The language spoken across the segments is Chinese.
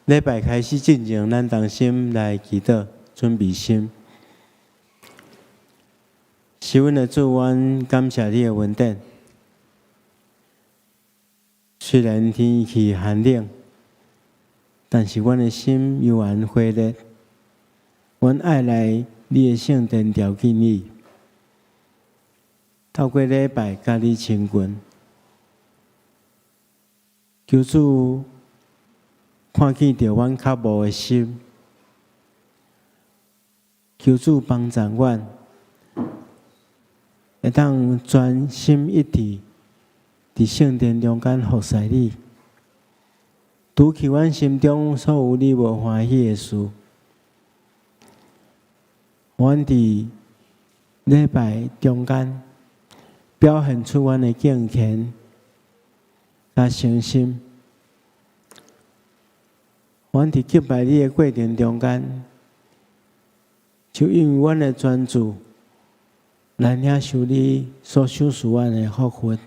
礼拜开始进前，咱同心来祈祷，准备心。是阮的主，阮感谢你的恩典。虽然天气寒冷，但是阮的心悠然火热。阮爱来你的圣殿朝见你，透过礼拜甲你亲近，求主看见着阮较无的心，求主帮助阮，会当专心一致，伫圣殿中间服侍你，除去阮心中所有你无欢喜的事。阮伫礼拜中间表现出阮的敬虔甲诚心。阮伫敬拜你的过程中间，就因为阮的专注，来领受你所赏赐阮的福分，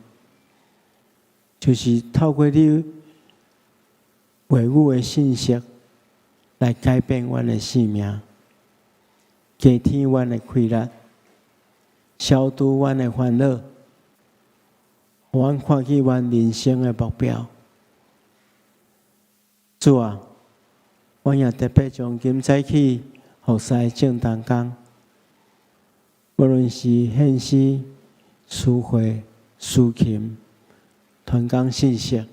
就是透过你话语的信息，来改变阮的生命，加添阮的快乐，消除阮的烦恼，互阮看见阮人生的目标。主啊，阮也特别从今早起服侍正当工，无论是献诗、诗会、诗琴、传讲信息，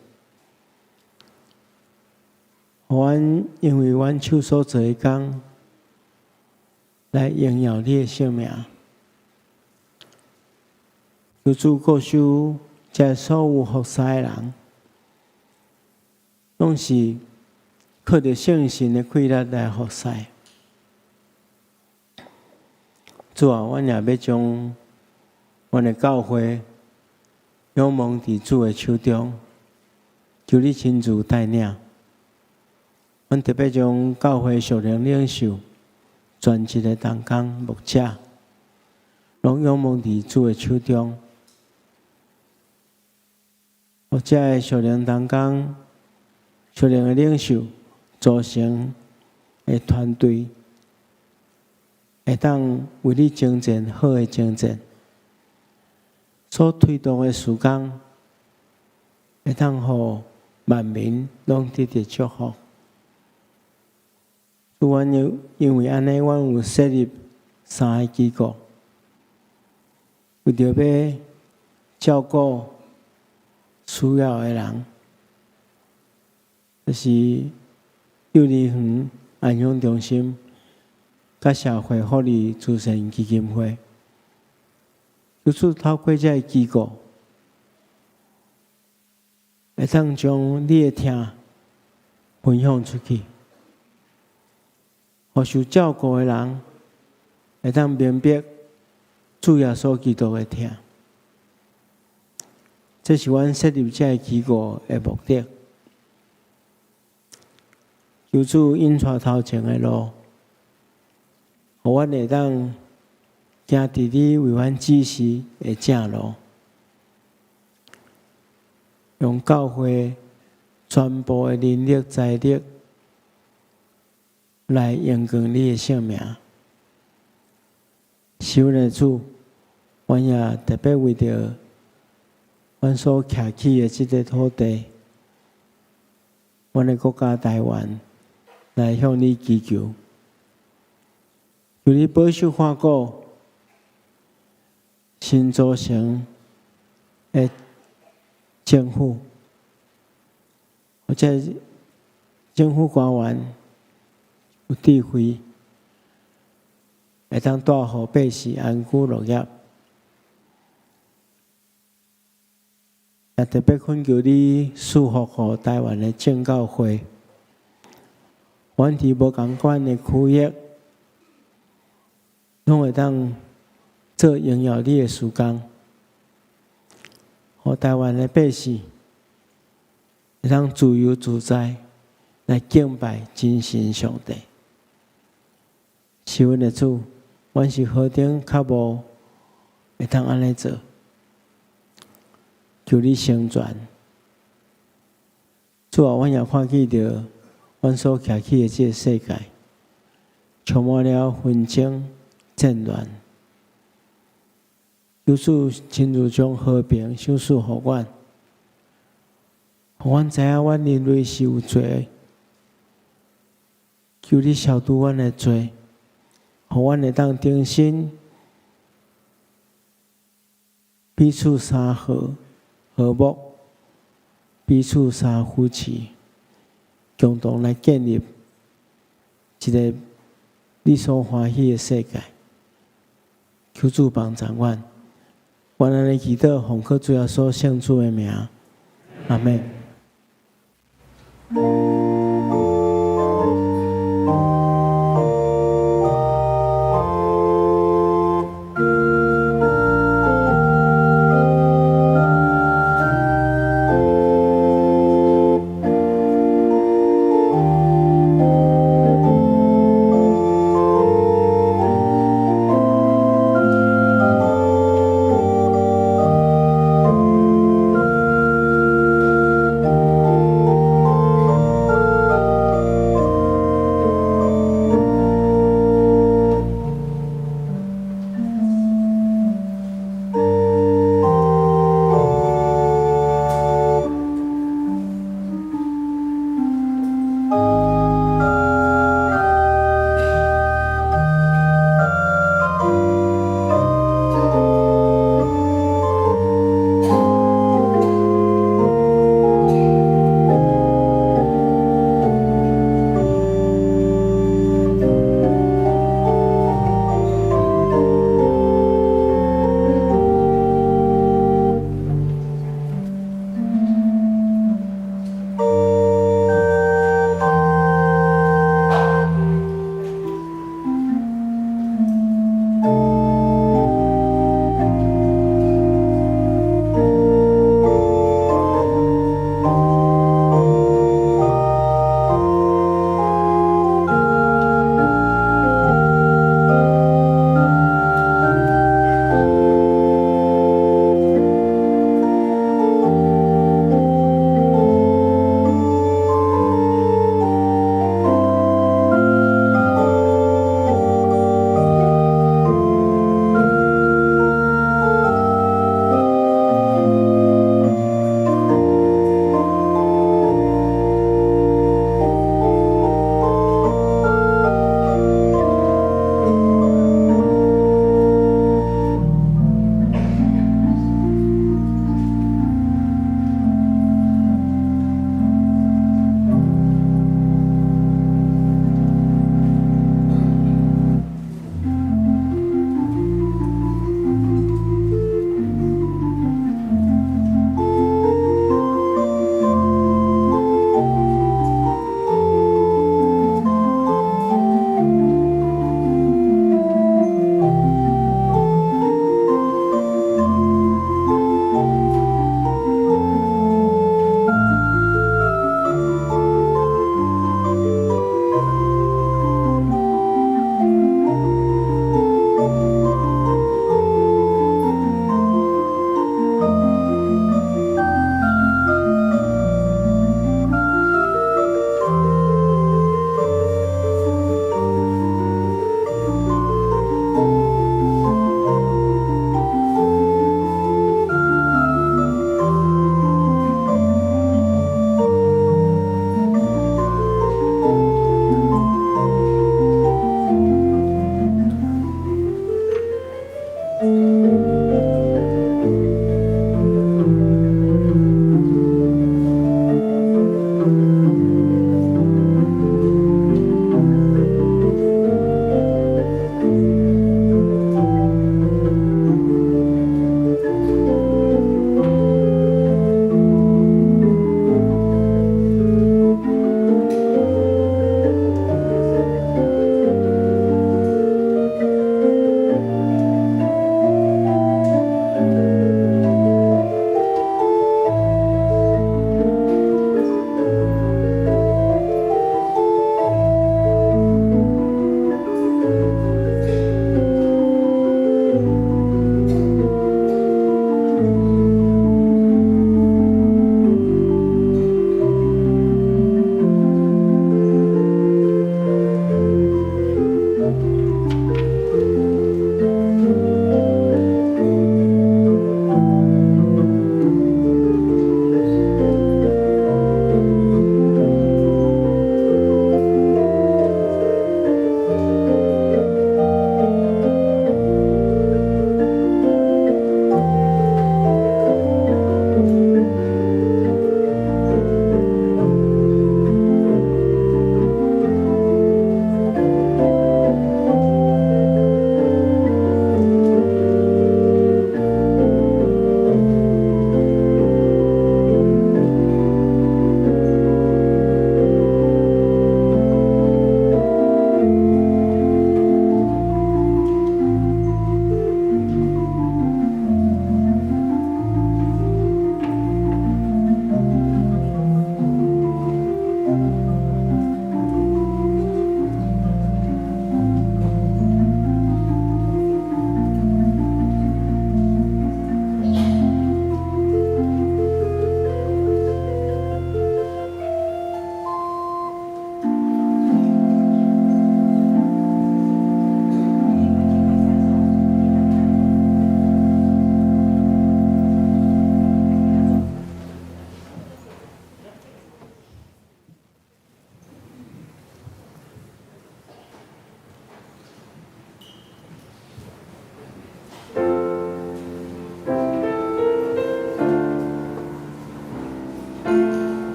互阮因为阮手所做的工，来荣耀你的圣名。求主顾守这所有服侍的人，拢是靠着圣神的快乐来服侍。主啊，阮也要将阮的教会仰望伫主的手中，求你亲自带领。阮特别将教会属灵领袖、全职的同工牧者，拢仰望伫主的手中。或者的属灵同工、属灵的领袖组成的团队，会当为你征战好的征战，所推动的事工，会当互万民拢得到祝福。阮因为安尼，阮有设立3个机构，为着要照顾需要的人，就是幼儿园、安养中心、甲社会福利慈善基金会。就是透过这个机构，会当将你的听分享出去，互受照顾的人会当明白主耶稣基督的听。这是阮设立这个机构的目的。求主引带头前的路，互阮会当行伫你为阮指示的正路，用教会全部的人力财力来荣光你的圣名。是阮的主，阮也特别为着阮所徛起的这个土地，阮的国家台湾，来向你祈求，求你保守看顾新组成的政府，或者政府官员有智慧，会当带予百姓安居乐业。也特别恳求你赐福予台湾的正教会，阮伫无共款的区域，拢会当做荣耀你的事工，予台湾的百姓会当自由自在来敬拜真神上帝。是阮的主，阮是何等较无会当安尼做。求你成全。主啊，阮也看见着阮所徛起的这个世界，充满了纷争、战乱。求主亲自将和平赏赐予阮，互阮知影阮人类是有罪，求你消除阮的罪，互阮会当重新彼此相和、和睦，彼此相扶持，共同来建立一个你所欢喜的世界。求主帮助阮。我安尼祈祷，奉靠主耶稣圣主的名，阿门。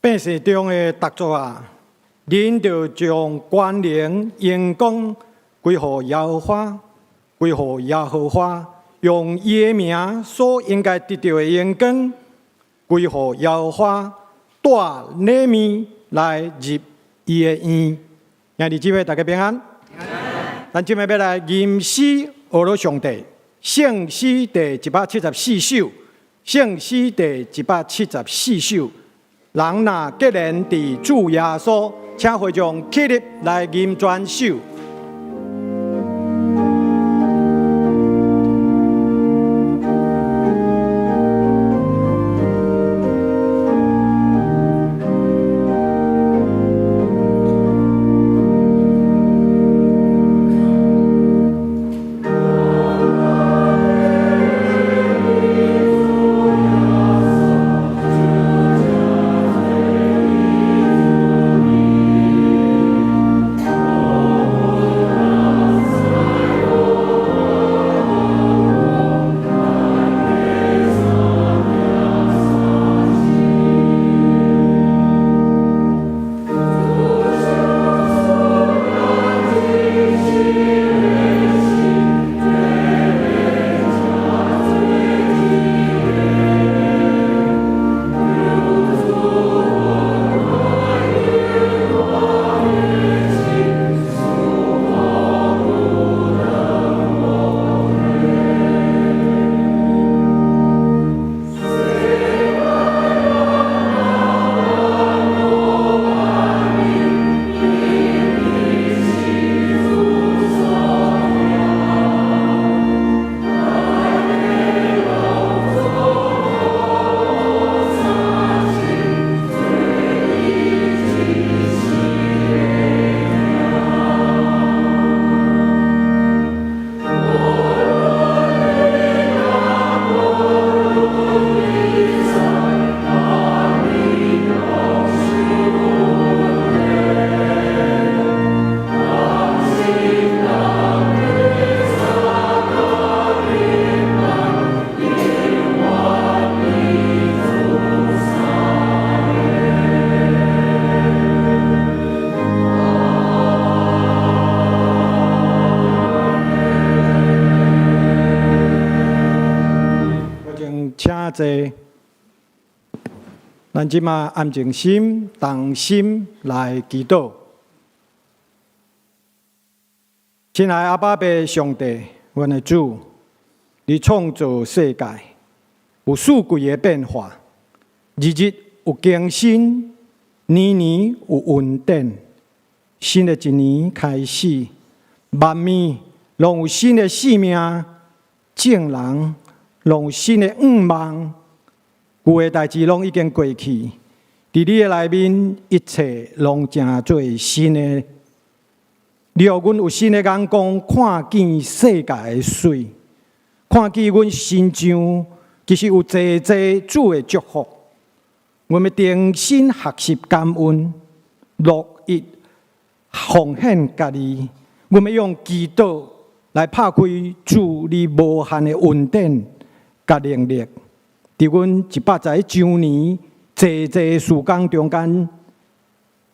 百姓中的特作啊，恁就将关联阳光归乎耶和华，归乎耶和华，用伊的名所应该得到的阳光归乎耶和华，带礼物来入伊的院。兄弟姊妹，大家平安。咱今日要来吟诗学罗上帝，圣诗第174首，圣诗第174首。人若结连伫主耶稣，请会众起立来吟全首。坐，咱即马安静心、动心来祈祷。亲爱阿爸爸上帝，阮的主，你创造世界有四季的变化，日日有更新，年年有稳定。新的一年开始，万物拢有新的生命，众人拢有新的愿望。旧的代志拢已经过去，伫你的内面，一切拢成做新的。你予阮有新的眼光，看见世界的水，看见阮身上其实有济济主的祝福。我们重新学习感恩，乐意奉献家己。我们用祈祷来拍开主你无限的恩典甲能力。伫阮100周年，济济事工中间，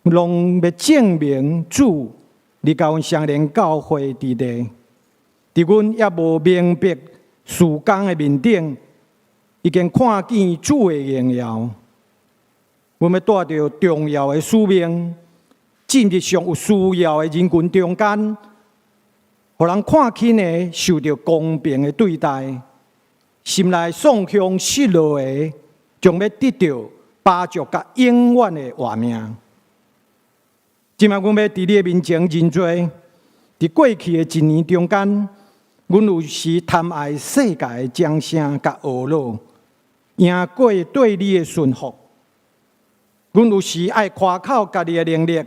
拢要证明主你甲阮相连教会伫地。伫阮也无明白事工的面顶，已经看见主的荣耀。我们带着重要的使命，进入上有需要的人群中间，互人看起的受到公平的对待。心内送向失落的，将要得到巴祝甲永远的活命。今麦阮要伫你的面前认罪，伫过去的一年中间，阮有时贪爱世界的掌声甲恶乐，赢过对你的顺服。阮有时爱夸口家己的能力，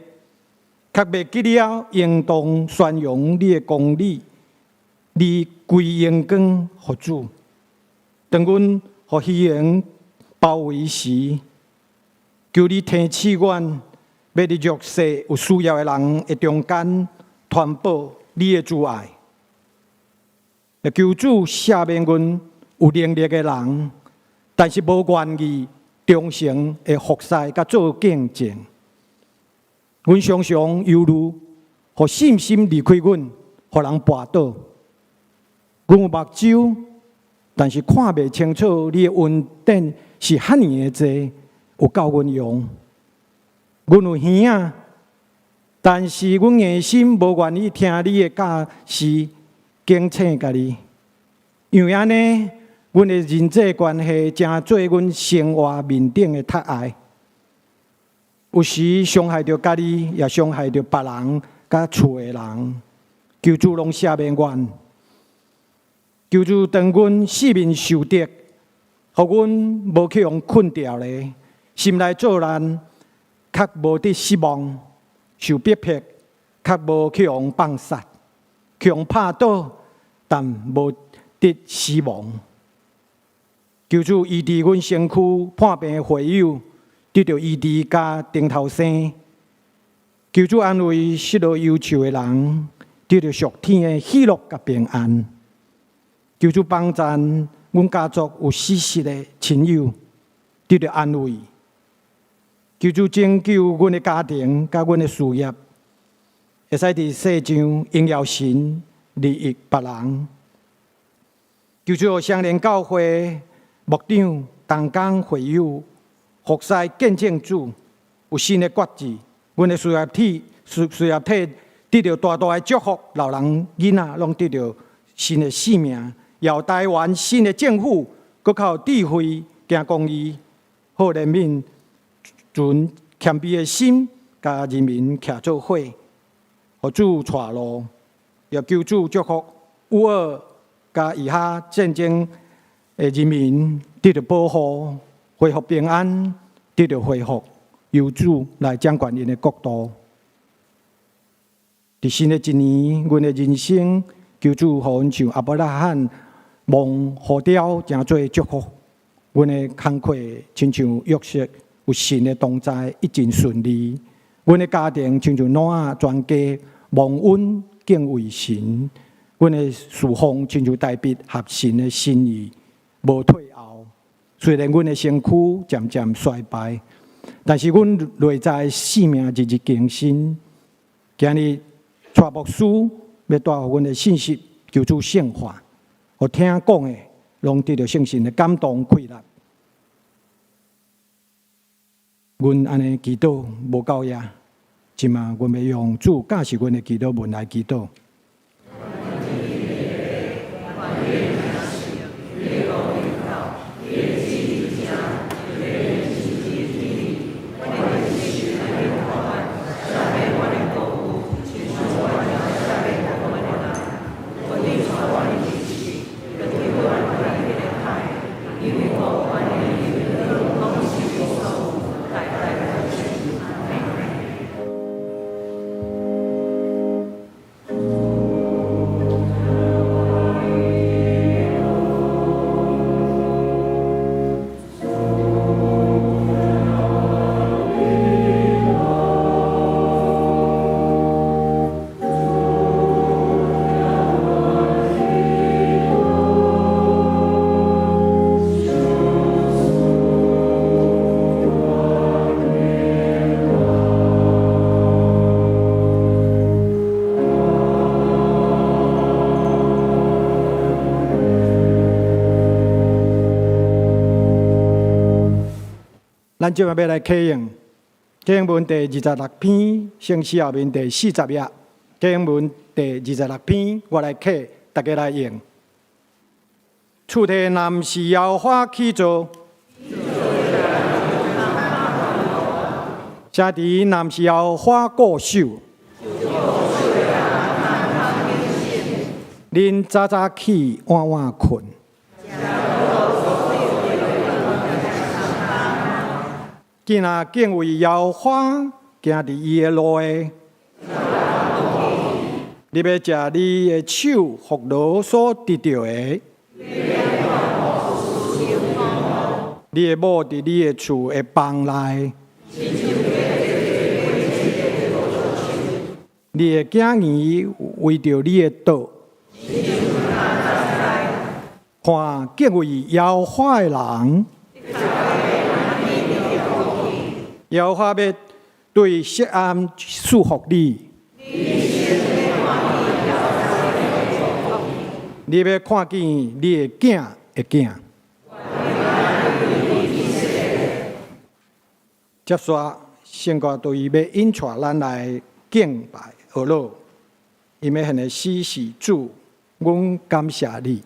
却袂记了应当宣扬你的公理，你归荣光予主。当阮互虚荣包围时，求你提赐阮，要伫弱势有需要的人的中间传播你的主爱。求主赦免阮有能力的人，但是无愿意忠诚的服侍甲做见证。阮常常忧虑，互信心离开阮，互人绊倒。阮有目睭，但是看袂清楚你的恩典是遐尼的多，有够阮用。阮有耳仔，但是阮硬心无愿意听你的教示，警醒家己。因为安尼，阮的人际关系成做阮生活面顶的窒碍，有时伤害着家己，也伤害着别人甲厝的人。求主拢赦免阮，求主当阮四面受敌，互阮无去用困掉咧，心内做难。较无得失望，受逼迫，较无去用放杀，去用拍倒，但无得死亡。求主医治阮身躯破病的会友，得到医治甲顶头生。求主安慰失落忧愁的人，得到属天的喜乐甲平安。求主帮助阮家族有死失的亲友，得到安慰。求主拯救阮的家庭，甲阮的事业，会使伫世上荣耀神，利益别人。求主相连教会牧长、同工会友，服侍见证主，有新的决志。阮的事业体得到大大的祝福，老人囡仔拢得到新的生命。由台湾新的政府，搁靠智慧行公义，好人民。存谦卑的心，甲人民徛做伙，互主带路，也求主祝福乌尔甲以下战争的人民得到保护，恢复平安，得到恢复，由主来掌管因的国度。伫新的一年，阮的人生，求主互阮像亚伯拉罕蒙呼召，诚做祝福。阮的工课亲像约瑟。有神的同在，一尽顺利。阮的家庭亲像挪亚全家蒙恩敬畏神。阮的侍奉亲像大笔合神的心意，无退后。虽然阮的身躯渐渐衰败，但是阮内在生命日日更新。今日蔡牧师要带互阮的信息，求主圣化，互听讲的拢得到圣神的感动开纳。阮安尼祈祷无够呀，即嘛，阮要用主教示阮的祈祷文来祈祷。咱即摆要来启用启用文第26篇，圣诗后面第40页，启用文第26篇，我来启，大家来用。厝内南是摇花起座，车伫南是摇花固守。恁早早起，晚晚困。今仔敬畏耶和华，行伫伊的路的。你要食你的手福劳所得到的。你的某伫你的厝的房内。你的囝儿为着你的道。看敬畏耶和华的人。耶和华要对色暗束缚你，你要看见你的囝的囝。接续，圣歌对伊要引带咱来敬拜俄罗，伊要向个诗是主，阮感谢你。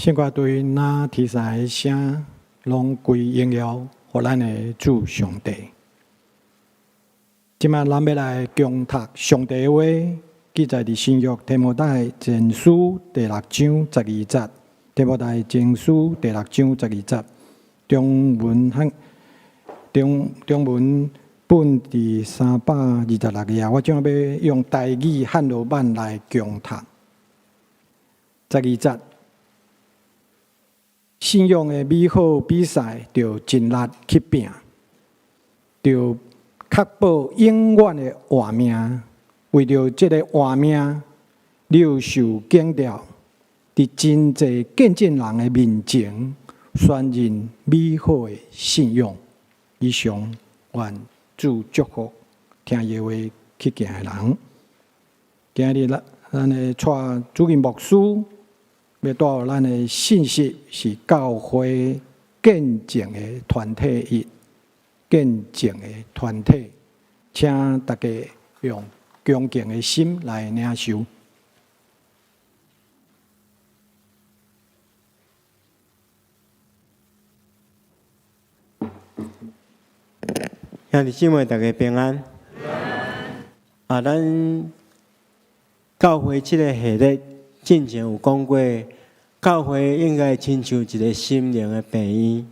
圣歌对那提赛声，拢归荣耀予咱的主上帝。今仔咱要来共读上帝的话，记载伫新约提摩太前书第6章12节，提摩太前书第6章12节，中文本第326页，我将要用台语汉罗版来共读。12节。信仰的美好比赛，着尽力去拼，着确保永远的活命。为着这个活命，你有受敬调，伫真济见证人的面前，宣认美好的信仰。以上愿主祝福听耶话去行的人。今日咱的带主任牧师要带咱的信息是教会见证的团体日，见证的团体，请大家用恭敬的心来领受。兄弟姊妹，大家平安。咱教会这个系列之前有讲过，教会应该亲像一个心灵的病院，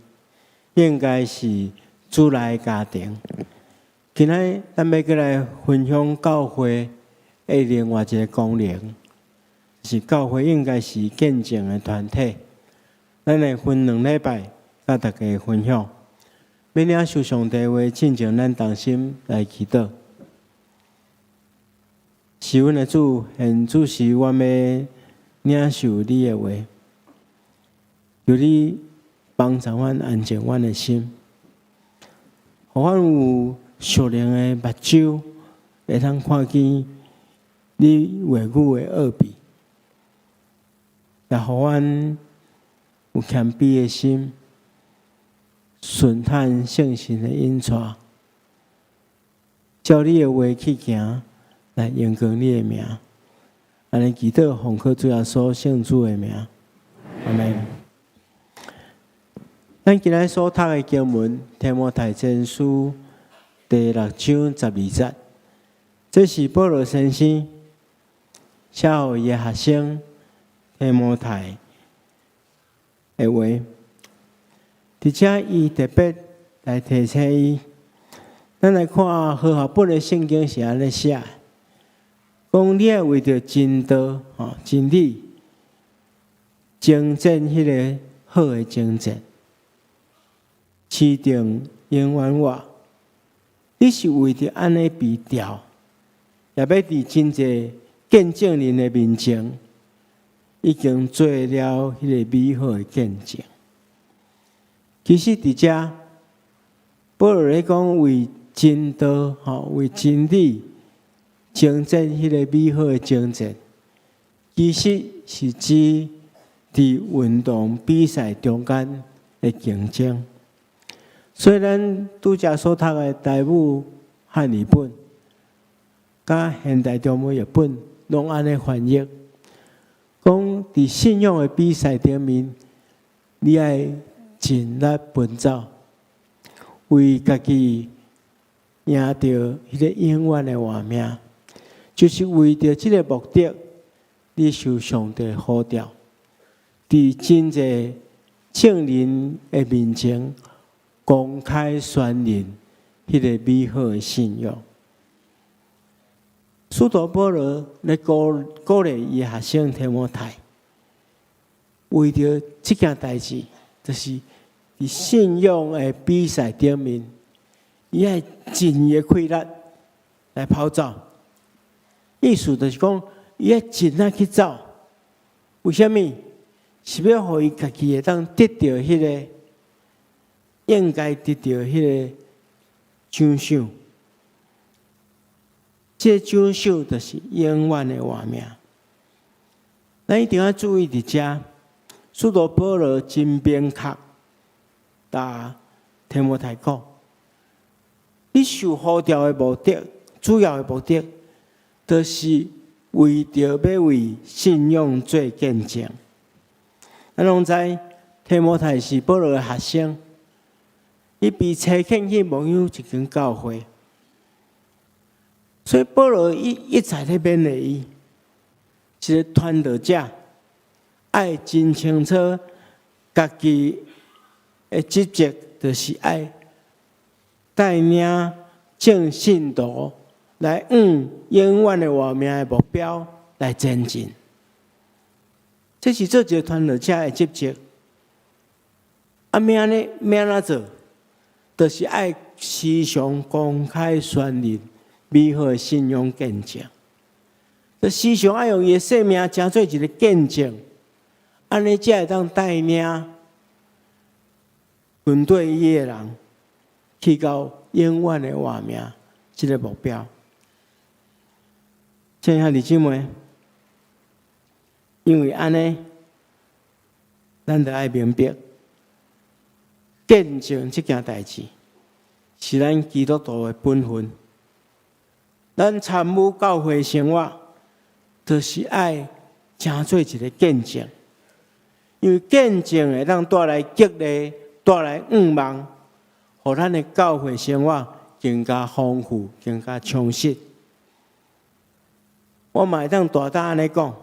应该是主内家庭。今仔咱要过来分享教会的另外一个功能，是教会应该是见证的团体。咱会分2礼拜，甲大家分享。要领受上帝话，进前咱同心来祈祷。是阮的主，现主是我要领受你的话，求你帮助阮安静阮的心，互阮有属灵的目睭，会通看见你话语的奥秘，也互阮有谦卑的心。顺探圣神的引带，照你的话去行，来荣光你的名。安尼祈祷，奉靠主耶稣圣主的名，阿门。咱今日所读的经文，提摩太前书第6章12节，这是保罗先生写予伊的学生提摩太的话。伫遮，伊特别来提醒伊，咱来看和合本的圣经是安尼写，讲你要为着真道、真理，征战迄个好的征战，持定永远活。你是为着安尼被调，也要伫真济见证人的面前，已经做了迄个美好的见证。其实伫遮，保罗咧讲为真道、为真理，征战迄个美好的征战，其实是指伫运动比赛中间的竞争。虽然拄则所读的台语汉语本，甲现代中文译本拢安尼翻译，讲伫信仰的比赛顶面，你爱尽力奔走，为家己赢到迄个永远的活命，就是为着这个目的，你受上帝呼召，伫真济证人的面前公开宣认迄个美好的信仰。使徒保罗咧鼓励伊学生提摩太，为着这件代志。就是伫信仰的比赛顶面，伊爱尽伊的气力来跑走。意思就是讲，伊爱尽力去走。为什么？是要互伊家己会当得到迄个应该得到迄个奖赏。这奖赏就是永远的活命。咱一定要注意伫遮。使徒保罗真明确，甲提摩太讲：你受呼召的目的，主要的目的，就是为着要为信仰做见证。咱拢知提摩太是保罗的学生，伊被差遣去牧养一间教会，所以保罗一再咧勉励伊，一个传道者。爱真清楚，家己的职责就是爱带领正信徒来永远的活命的目标来前进。这是做一个传道者的职责。要安怎做？就是爱时常公开宣扬美好的信仰见证。就时常爱用伊的生命成做一个见证，安尼才会当带领军队伊的人去到永远的活命这个目标。亲爱的姊妹，因为安尼，咱就爱明白，见证这件代志是咱基督徒的本分。咱参与教会生活，就是爱成做一个见证，因为见证会当带来激励，带来愿望，互咱的教会生活更加丰富，更加充实。我嘛会当大胆安尼讲，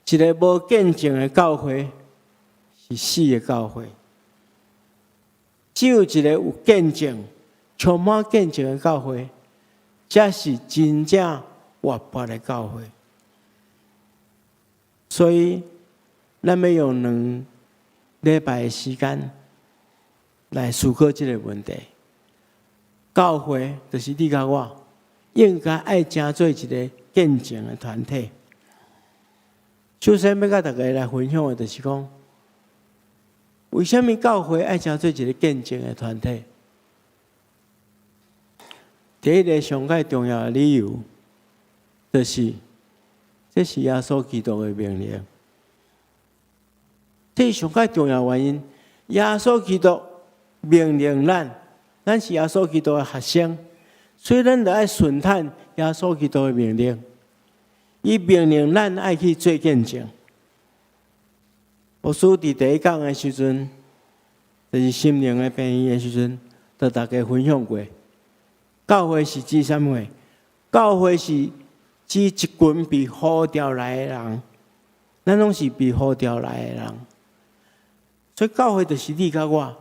一个无见证的教会是死的教会，只有一个有见证、充满见证的教会，才是真正活泼的教会。所以，咱要用2礼拜的时间来思考这个问题。教会就是你甲我，应该爱成做一个见证的团体。首先要甲大家来分享的，就是讲，为什么教会爱成做一个见证的团体？第一个上界重要的理由，就是这是耶稣基督的命令。这是上界重要的原因。耶稣基督命令咱是耶稣基督的学生，所以咱就爱顺探耶稣基督的命令。伊命令咱爱去做见证。牧师伫第一讲的时阵，就是心灵的病院的时阵，就大家分享过。教会是指什么？教会是指一群被呼召来的人，咱拢是被呼召来的人。所以教会就是你甲我。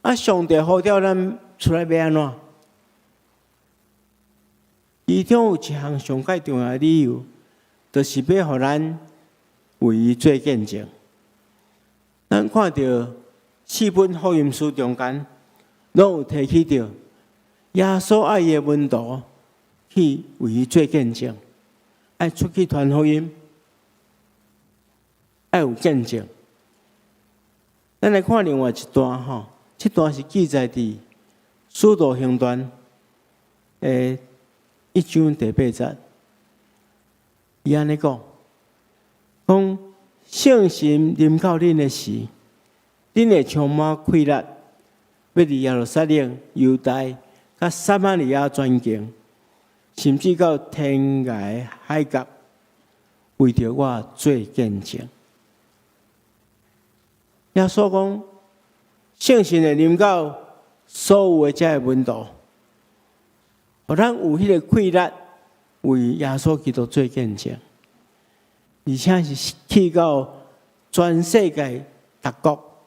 啊，上帝呼召咱出来要安怎？其中有一项上界重要的理由，就是要互咱为伊做见证。咱看到4本福音书中间，拢有提起到耶稣爱伊的门徒去为伊做见证，爱出去传福音，爱有见证。咱来看另外一段吼，这段是记载伫《使徒行传》1章第8节，伊安尼讲：圣神临到恁的时，恁会充满快乐，要伫耶路撒冷、犹大、甲撒玛利亚全境，甚至到天涯海角，为着我做见证。耶稣讲，圣神会临到所有的这门徒，互咱有迄个快乐，为耶稣基督做见证，而且是去到全世界各国，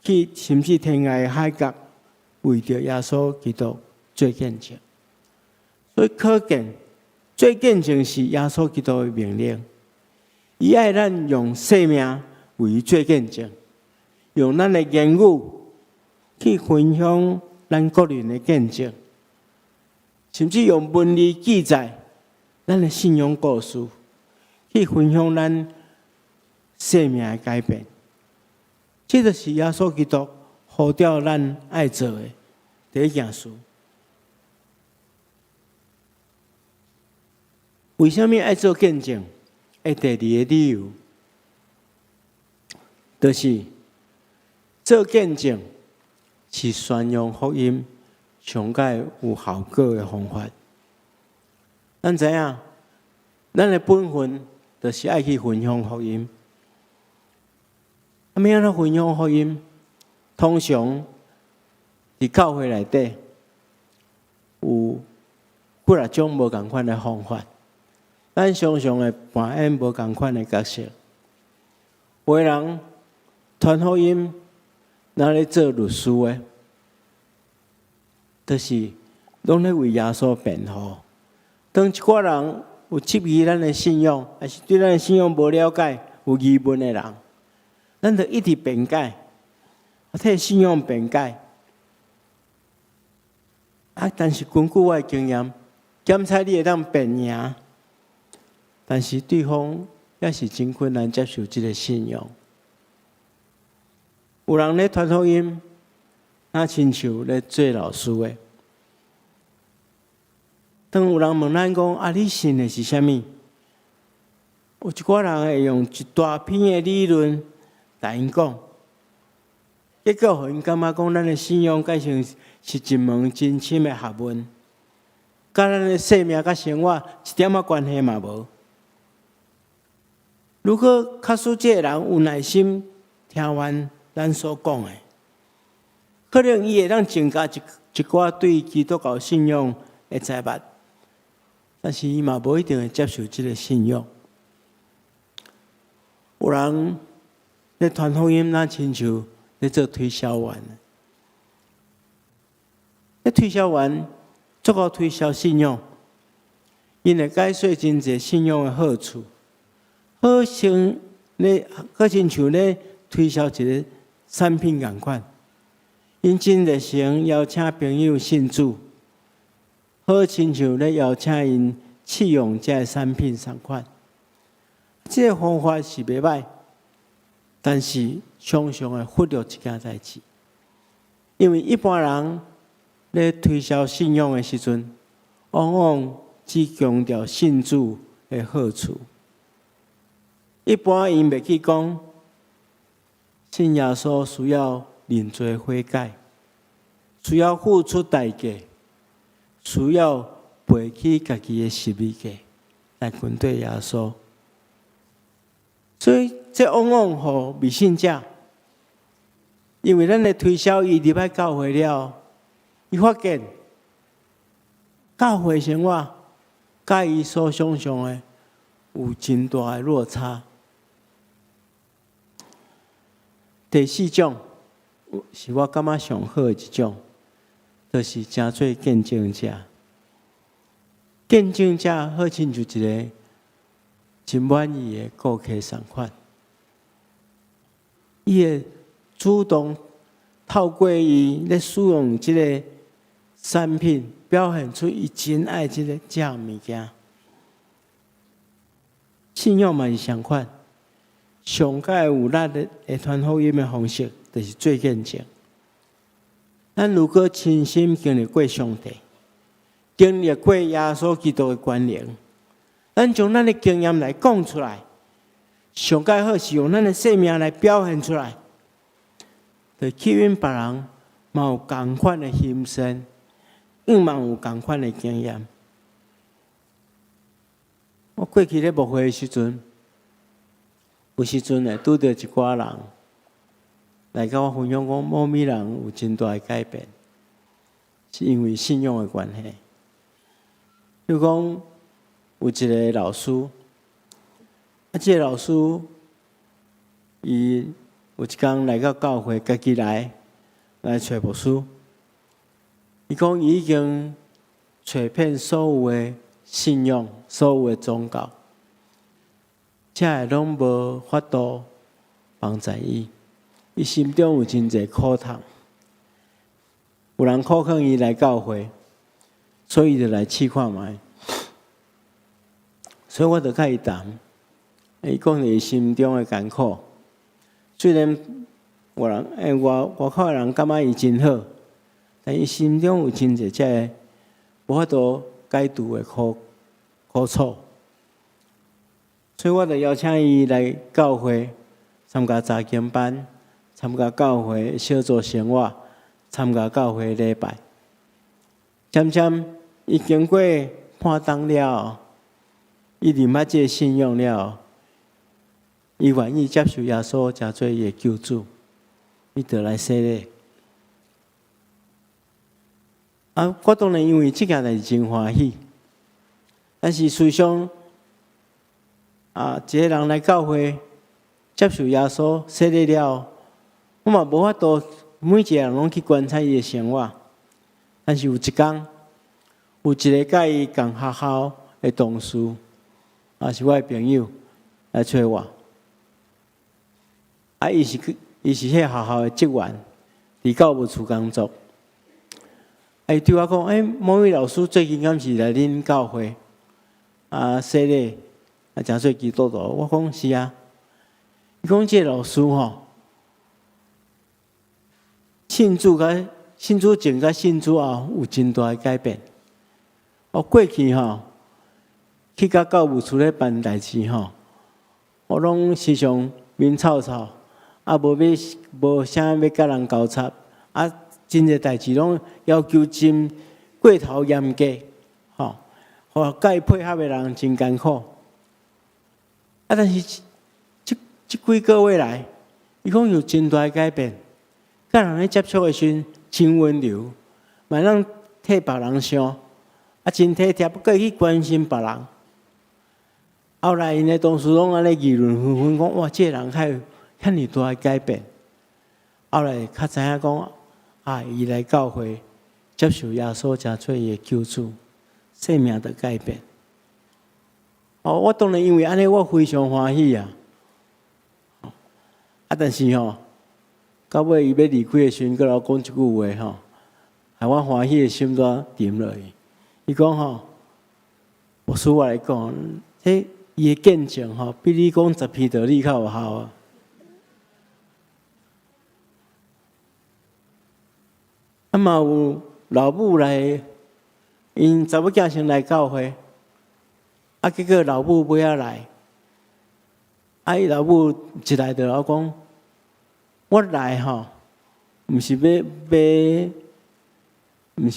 去甚至天涯海角，为着耶稣基督做见证。所以可见，做见证是耶稣基督的命令。伊爱咱用生命为伊做见证，用咱的言语去分享咱个人的见证，甚至用文字记载咱的信仰故事，去分享咱生命的改变。这就是耶稣基督呼召咱爱做的第一件事。为什么爱做见证？第二个理由，就是做见证是宣扬福音上界有效果的方法。咱知影，咱的本分就是爱去分享福音。要安怎分享福音？通常伫教会内底有几啊种无同款的方法。咱常常会扮演无同款的角色。有的人传福音，哪咧做律师的，就是拢咧为耶稣辩护。当一寡人有质疑咱的信仰，还是对咱的信仰无了解、有疑问的人，咱就一直辩解，替信仰辩解。但是根据我的经验，检测你会当变赢，但是对方也是真困难接受这个信仰。有人咧传福音，那亲像咧做老师的。当有人问咱讲你信的是啥物？有一寡人会用一大篇的理论来因讲，结果互因感觉讲咱的信仰改成是一门真深的学问，甲咱的生命甲生活一点仔关系嘛无。如果假使这个人有耐心听完咱所讲的，可能伊会当增加一寡对基督教信仰的知捌，但是伊嘛无一定会接受这个信仰。有人咧传福音，那亲像咧做推销员，咧推销员足够推销信仰，因会解说真侪信仰的好处，好像咧推销一个产品共款。因真热心邀请朋友信主，好亲像咧邀请因试用这个产品同款。这个方法是袂歹，但是常常会忽略一件代志，因为一般人咧推销信仰的时阵，往往只强调信主的好处。一般因袂去讲，信耶稣需要认罪悔改，需要付出代价，需要背起家己的十字架来跟对耶稣。所以，这往往互未信者，因为咱咧推销伊入来教会了，伊发现教会生活甲伊所想象的有真大的落差。第四种是我感觉上好的一种，就是真做见证者。见证者好亲像一个真满意的顾客同款，伊会主动透过伊咧使用这个产品，表现出伊真爱这个物件。信仰嘛是相款，上界有力的传福音的方式，就是做见证。咱如果亲身经历过上帝，经历过耶稣基督的关联，咱将咱的经验来讲出来，上界好是用咱的生命来表现出来，就吸引别人嘛有同款的心声，因嘛有同款的经验。我过去咧牧会的时阵，有时阵会拄到一寡人来甲我分享讲，某米人有真大的改变，是因为信仰的关系。比如讲，有一个老师，这个老师，伊有一天来到教会，家己来找牧师。伊讲伊已经找遍所有的信仰，所有的宗教，这拢无法度帮助伊。伊心中有真侪苦痛，有人苦劝伊来教会，所以就来试看卖。所以我就甲伊谈，伊讲伊心中的艰苦。虽然外口的人感觉伊真好，但伊心中有真侪这无法度解除的苦楚。所以我就邀请伊来教会参加查经班，参加教会小组生活，参加教会礼拜。渐渐，伊经过半冬了，伊认捌这信仰了，伊愿意接受耶稣成做伊的救主，伊就来洗礼。我当然因为这件代志真欢喜，但是事实上，一个人来教会接受耶稣洗礼了，我嘛无法度每一个人拢去观察伊的生活。但是有一天，有一个甲伊同学校的同事，是我的朋友来找我。伊是迄学校的职员，伫教务处工作。对我讲，某位老师最近敢是来恁教会洗礼真做基督徒。我讲是啊。伊讲这老师信主前甲信主后有真大的改变。过去去甲教务处咧办代志我拢时常面臭臭，无啥要甲人交叉，真侪代志拢要求真过头严格，互甲伊配合的人真艰苦。但是这几个月来，伊讲有真大改变，甲人咧接触的时阵真温柔，嘛咱替别人想，真体贴，不过去关心别人。后来因的同事拢安尼议论纷纷，讲哇，这人还有遐尼大的改变。后来较知影讲伊来教会接受耶稣真做伊的救主，生命的改变。我当然因为安尼，我非常欢喜啊！但是到尾伊要离开的时阵，佮我讲一句话害我欢喜的心都沉落去。伊讲我师父来讲，伊的见证比你讲10篇道理较有效啊！嘛有老母来，因查某囝先来教会，结果老母尾仔来，伊老母一来就我讲，我来毋是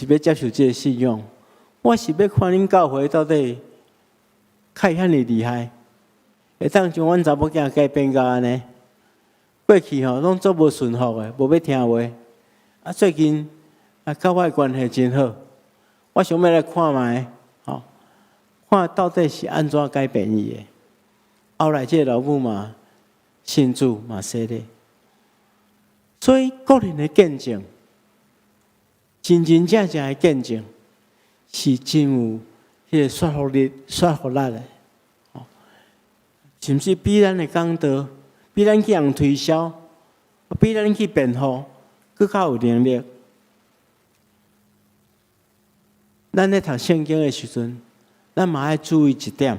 要接受这个信仰，我是要看恁教会到底开遐尼厉害，会当将阮查某囝改变到安尼。过去拢做无顺服的，无要听话。最近甲我的关系真好，我想要来看卖，看到底是安怎改变伊的。后来这老母嘛信主嘛洗礼，所以个人的见证，真真正正的见证，是真有迄个说服力的。甚至比咱的讲道，比咱去人推销，比咱去辩护，更较有能力。咱咧读圣经的时阵，咱嘛要注意一点，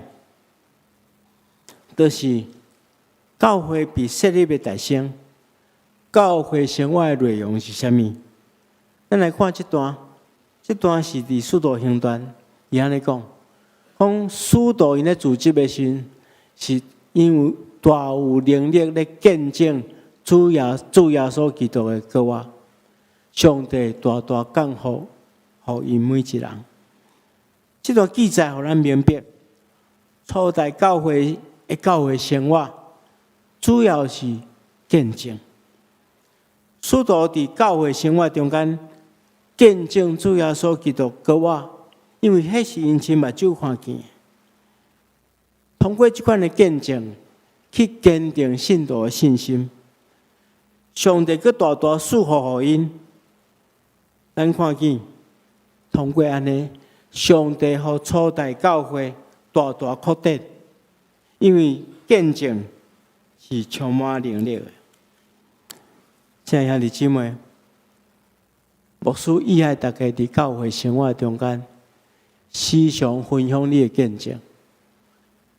就是教会比设立的大声，教会生活的内容是啥物？咱来看这段是伫《使徒行传》，伊安尼讲使徒因咧组织的时阵，是因为大有能力咧见证主耶稣基督的国话，上帝大大降福因每一人。这段记载互咱明白，初代教会的教会生活，主要是见证。使徒伫教会生活中间见证主耶稣基督国话，因为迄是因亲目睭看见。通过这款的见证，去坚定信徒的信心，上帝佮大大赐福予因。咱看见，通过安尼，上帝互初代教会大大扩大，因为见证是充满能力的。亲爱兄弟姊妹，牧师意爱大家伫教会生活中间，时常分享你的见证。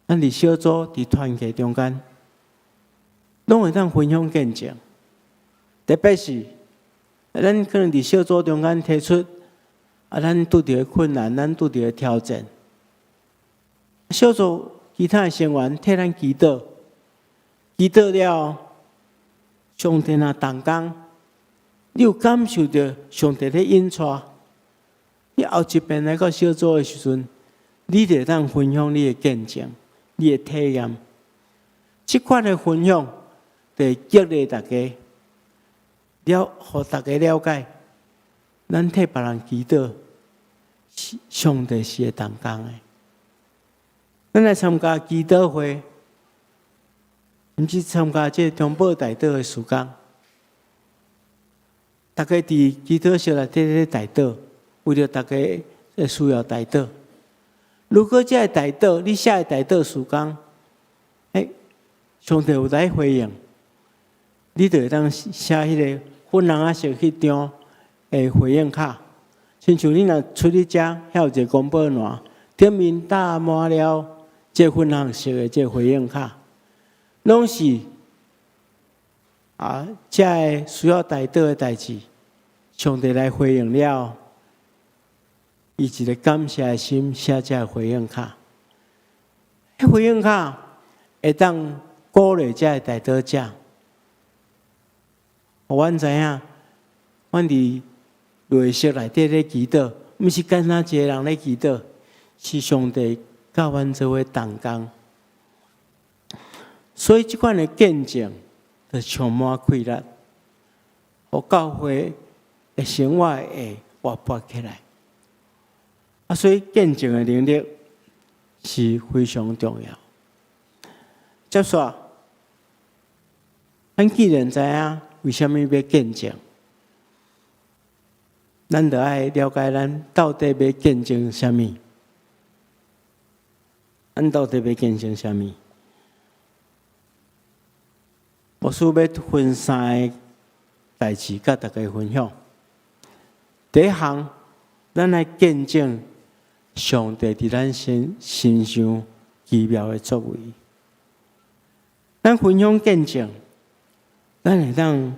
咱伫小组、伫团契中间，拢会当分享见证。特别是咱可能伫小组中间提出咱拄着的困难，咱拄着的挑战。小组其他的成员替咱祈祷，祈祷了，上帝若动工，你有感受到上帝咧引带，你后一遍来到小组的时阵，你就当分享你的见证。你的体验，这款的分享，会激励大家，互大家了解，咱替别人祈祷，上帝是会动工的。咱来参加祈祷会，毋是参加这中保代祷的时间，大家伫祈祷室内咧代祷，为了大家的需要代祷。如果这个代祷，你写的代祷时间，上帝有来回应，你就会当写迄个粉红色迄张回应卡，亲像你若出去食，遐有一个公报栏，顶面打满了这粉红色的这回应卡，拢是这需要代祷的代志，上帝来回应了，以一个感谢的心写这回应卡。迄回应卡会当鼓励这代祷者，互阮知影，阮伫内室内底咧祈祷，毋是干那一个人咧祈祷，是上帝教阮做伙同工。所以即款的见证，就充满气力，互教会的生活会活泼起来。所以见证的能力是非常重要。接续，咱既然知影为什么要见证，咱就爱了解咱到底要见证什么。咱到底要见证什么？牧师要分三个代志，甲大家分享。第一项，咱来见证上帝伫咱身上奇妙的作为。咱分享见证，咱会当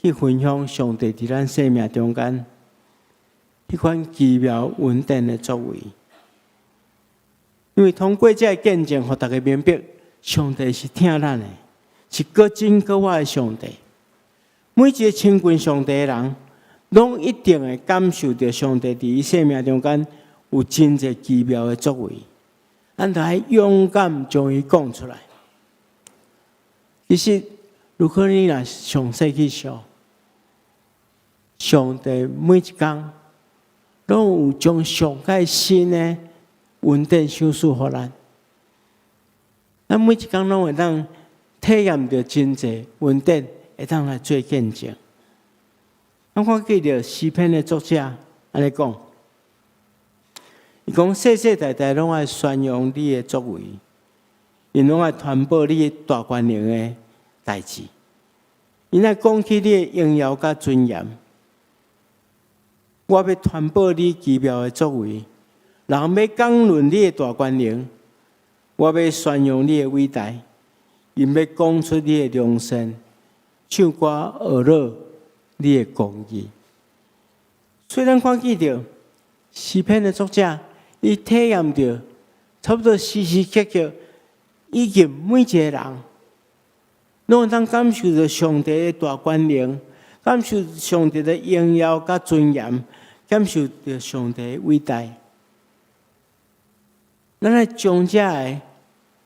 去分享上帝伫咱生命中间迄款奇妙稳定的作为。因为通过这见证，互大家明白，上帝是疼咱的，是搁真搁活的上帝。每一个亲近上帝的人，拢一定会感受到上帝伫伊生命中间有真侪奇妙的作为。咱就爱勇敢将伊讲出来。其实，如果你若详细去想，上帝每一天拢有将上界新的稳定赏赐予咱。咱每一天拢会当体验到真侪稳定，会当来做见证。我看记着诗篇的作者安尼讲，伊讲世世代代拢爱宣扬你的作为，因拢爱传播你大权能的代志，因爱讲起你的荣耀甲尊严。我要传播你奇妙的作为，人要讲论你的大权能，我要宣扬你的伟大，因要讲出你的良善，唱歌学乐你的公义。虽然看见到诗篇的作者，伊体验到差不多时时刻刻，已经每一个人，拢会当感受到上帝的大权能，感受上帝的荣耀甲尊严，感受到上帝的伟大。咱来将这个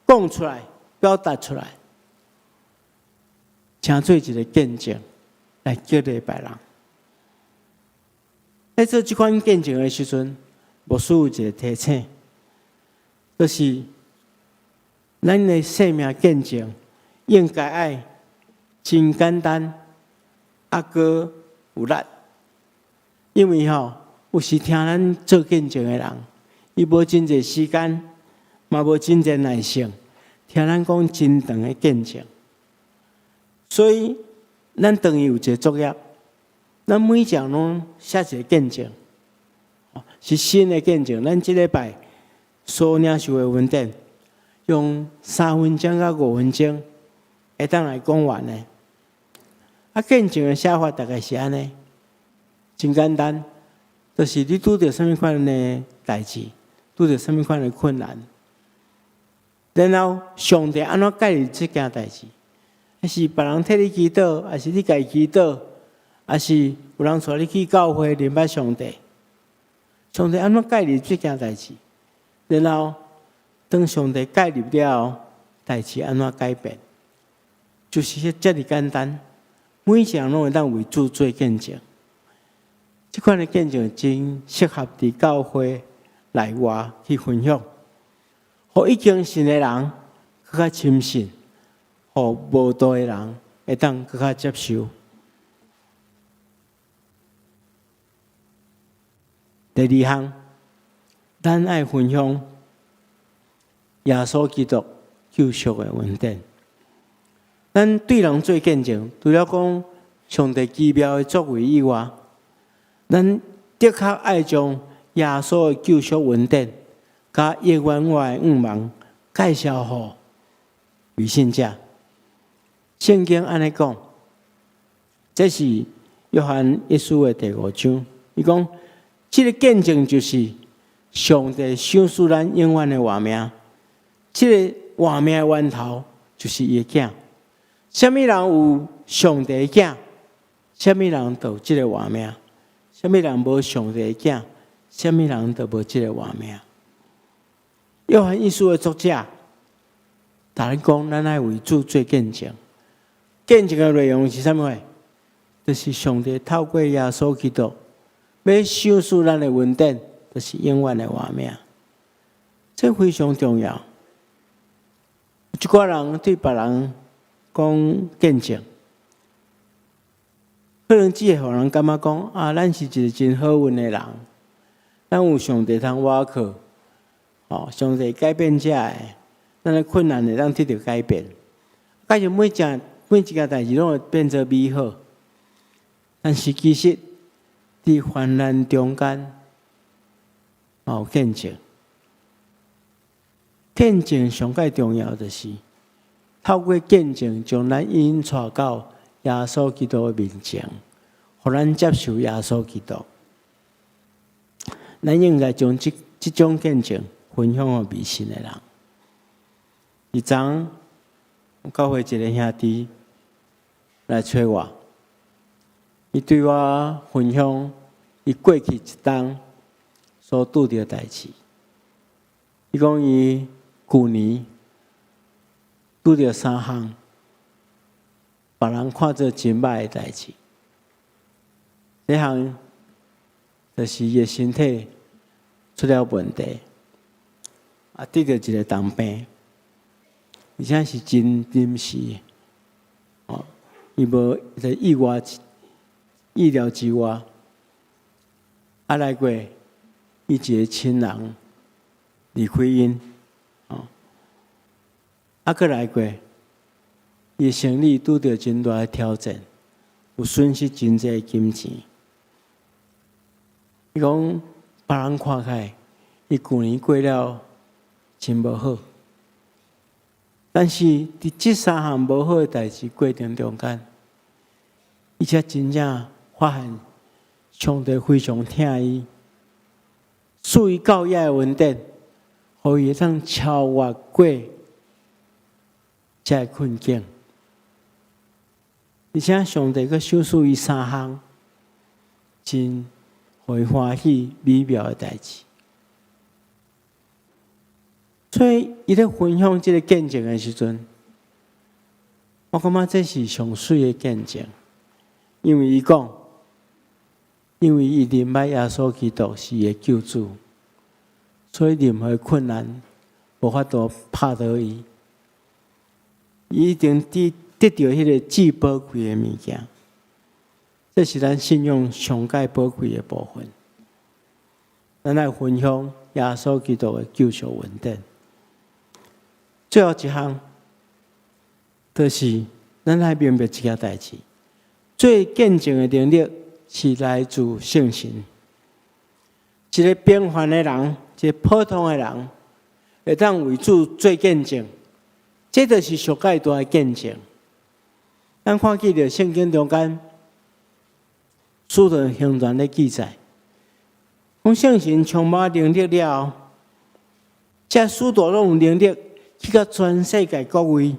讲出来，表达出来，成做一个见证，来激励别人。在做这款见证的时阵，牧师有一个提醒，就是咱的生命见证应该爱真简单，搁有力。因为有时听咱做见证的人，伊无真侪时间，嘛无真侪耐性，听咱讲真长的见证。所以，咱等于有一个作业，咱每一项拢写一个见证，是新的见证。咱这礼拜所领受的文典，用3分钟到5分钟，会当来讲完的。见证的写法大概是安尼，真简单，就是你拄到什么款的代志，拄到什么款的困难，然后上帝安怎介入这件代志。还是别人替你祈祷，还是你家己祈祷，还是有人带你去教会礼拜上帝。上帝安怎介入这件代志？然后当上帝介入了，代志安怎改变？就是这么简单。每一个人拢会当为主做见证。这款的见证真适合伫教会内外去分享，互已经信的人更加深信。互无道的人会当更加接受。第二项，咱爱分享耶稣基督救赎的恩典。咱对人做见证，除了讲上帝奇妙的作为以外，咱的确爱将耶稣的救赎恩典，甲耶关外的愿望介绍予未信者。圣经安尼讲，这是约翰一书的第5章。伊讲，这个见证就是上帝赏赐咱永远的活命。这个活命的源头就是伊的囝。什么人有上帝的囝？什么人就有这个活命？什么人无上帝的囝？什么人就无这个活命？约翰一书的作者，逐日讲，咱爱为主做见证。见证的内容是啥物？就是上帝透过耶稣基督，要赏赐咱的恩典，就是永远的活命。这非常重要。一寡人对别人讲见证，可能只会互人感觉讲啊，咱是一个真好运的人，咱有上帝通倚靠，上帝改变者的，咱的困难会当得到改变。假如每一件代志拢会变作美好，但是其实伫患难中间，有见证。见证上界重要就是透过见证，将咱引带到耶稣基督的面前，互咱接受耶稣基督。咱应该将这种见证分享给未信的人。以前教会一个兄弟来找我，伊对我分享伊过去一冬所拄到的代志。伊讲伊去年拄到3项别人看做真歹的代志。第一项就是伊的身体出了问题，得到一个重病，而且是真临时。伊无在意料之外，来过伊一个亲人离开因，搁来过，伊的生理拄到真大的挑战，有损失真济金钱。伊讲别人看起来，伊去年过了真无好，但是伫这3项无好的代志过程中间，伊才真正发现上帝非常疼伊，赐伊教义的恩典，互伊会当超越过这困境。而且上帝阁赏赐伊3项真互伊欢喜美妙的代志。所以伊咧分享这个见证的时阵，我感觉这是上水的见证，因为伊讲，因为伊认捌耶稣基督是伊的救主，所以任何困难无法度拍倒伊。伊一定得到迄个至宝贵的物件，这是咱信仰上界宝贵的部分。咱来分享耶稣基督的救赎恩典。最后一项，就是咱来明白一件代志：做见证的能力是来自圣神。一个平凡的人，一个普通的人，会当为主做见证，这就是上界大的见证。咱看见着圣经中间，使徒行传咧记载，讲圣神充满能力了后，这使徒拢有能力去到全世界各位、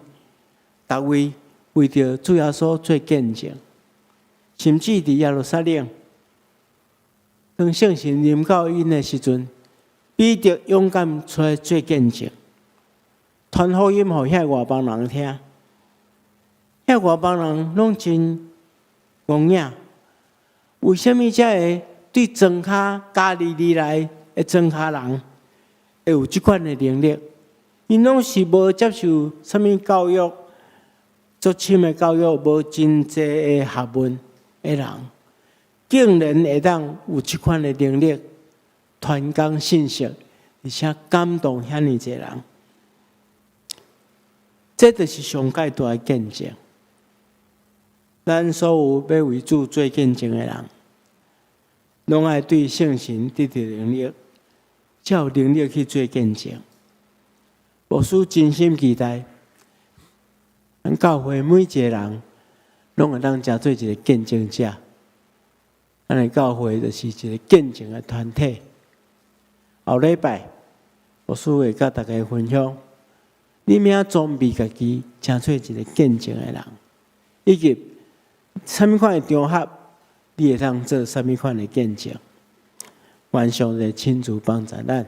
逐位为着主耶稣做见证，甚至伫耶路撒冷，当圣神临到因的时阵，彼得勇敢出来做见证，传福音互遐外邦人听。遐外邦人拢真戆影，为什么才会对庄卡加利利来的庄卡人会有这款的能力？因拢是无接受什么教育，足深的教育，无真济的学问的人，竟然会当有这款的能力，传讲信息，而且感动遐尼济人。这就是上界大的见证。咱所有要为主做见证的人，拢爱对圣神得到能力，才有能力去做见证。牧师真心期待，咱教会每一个人拢会当成做一个见证者。咱的教会就是一个见证的团体。后礼拜，牧师会甲大家分享，你明装备家己，成做一个见证的人，以及什么款的场合，你会当做什么款的见证。愿上帝亲自帮助咱。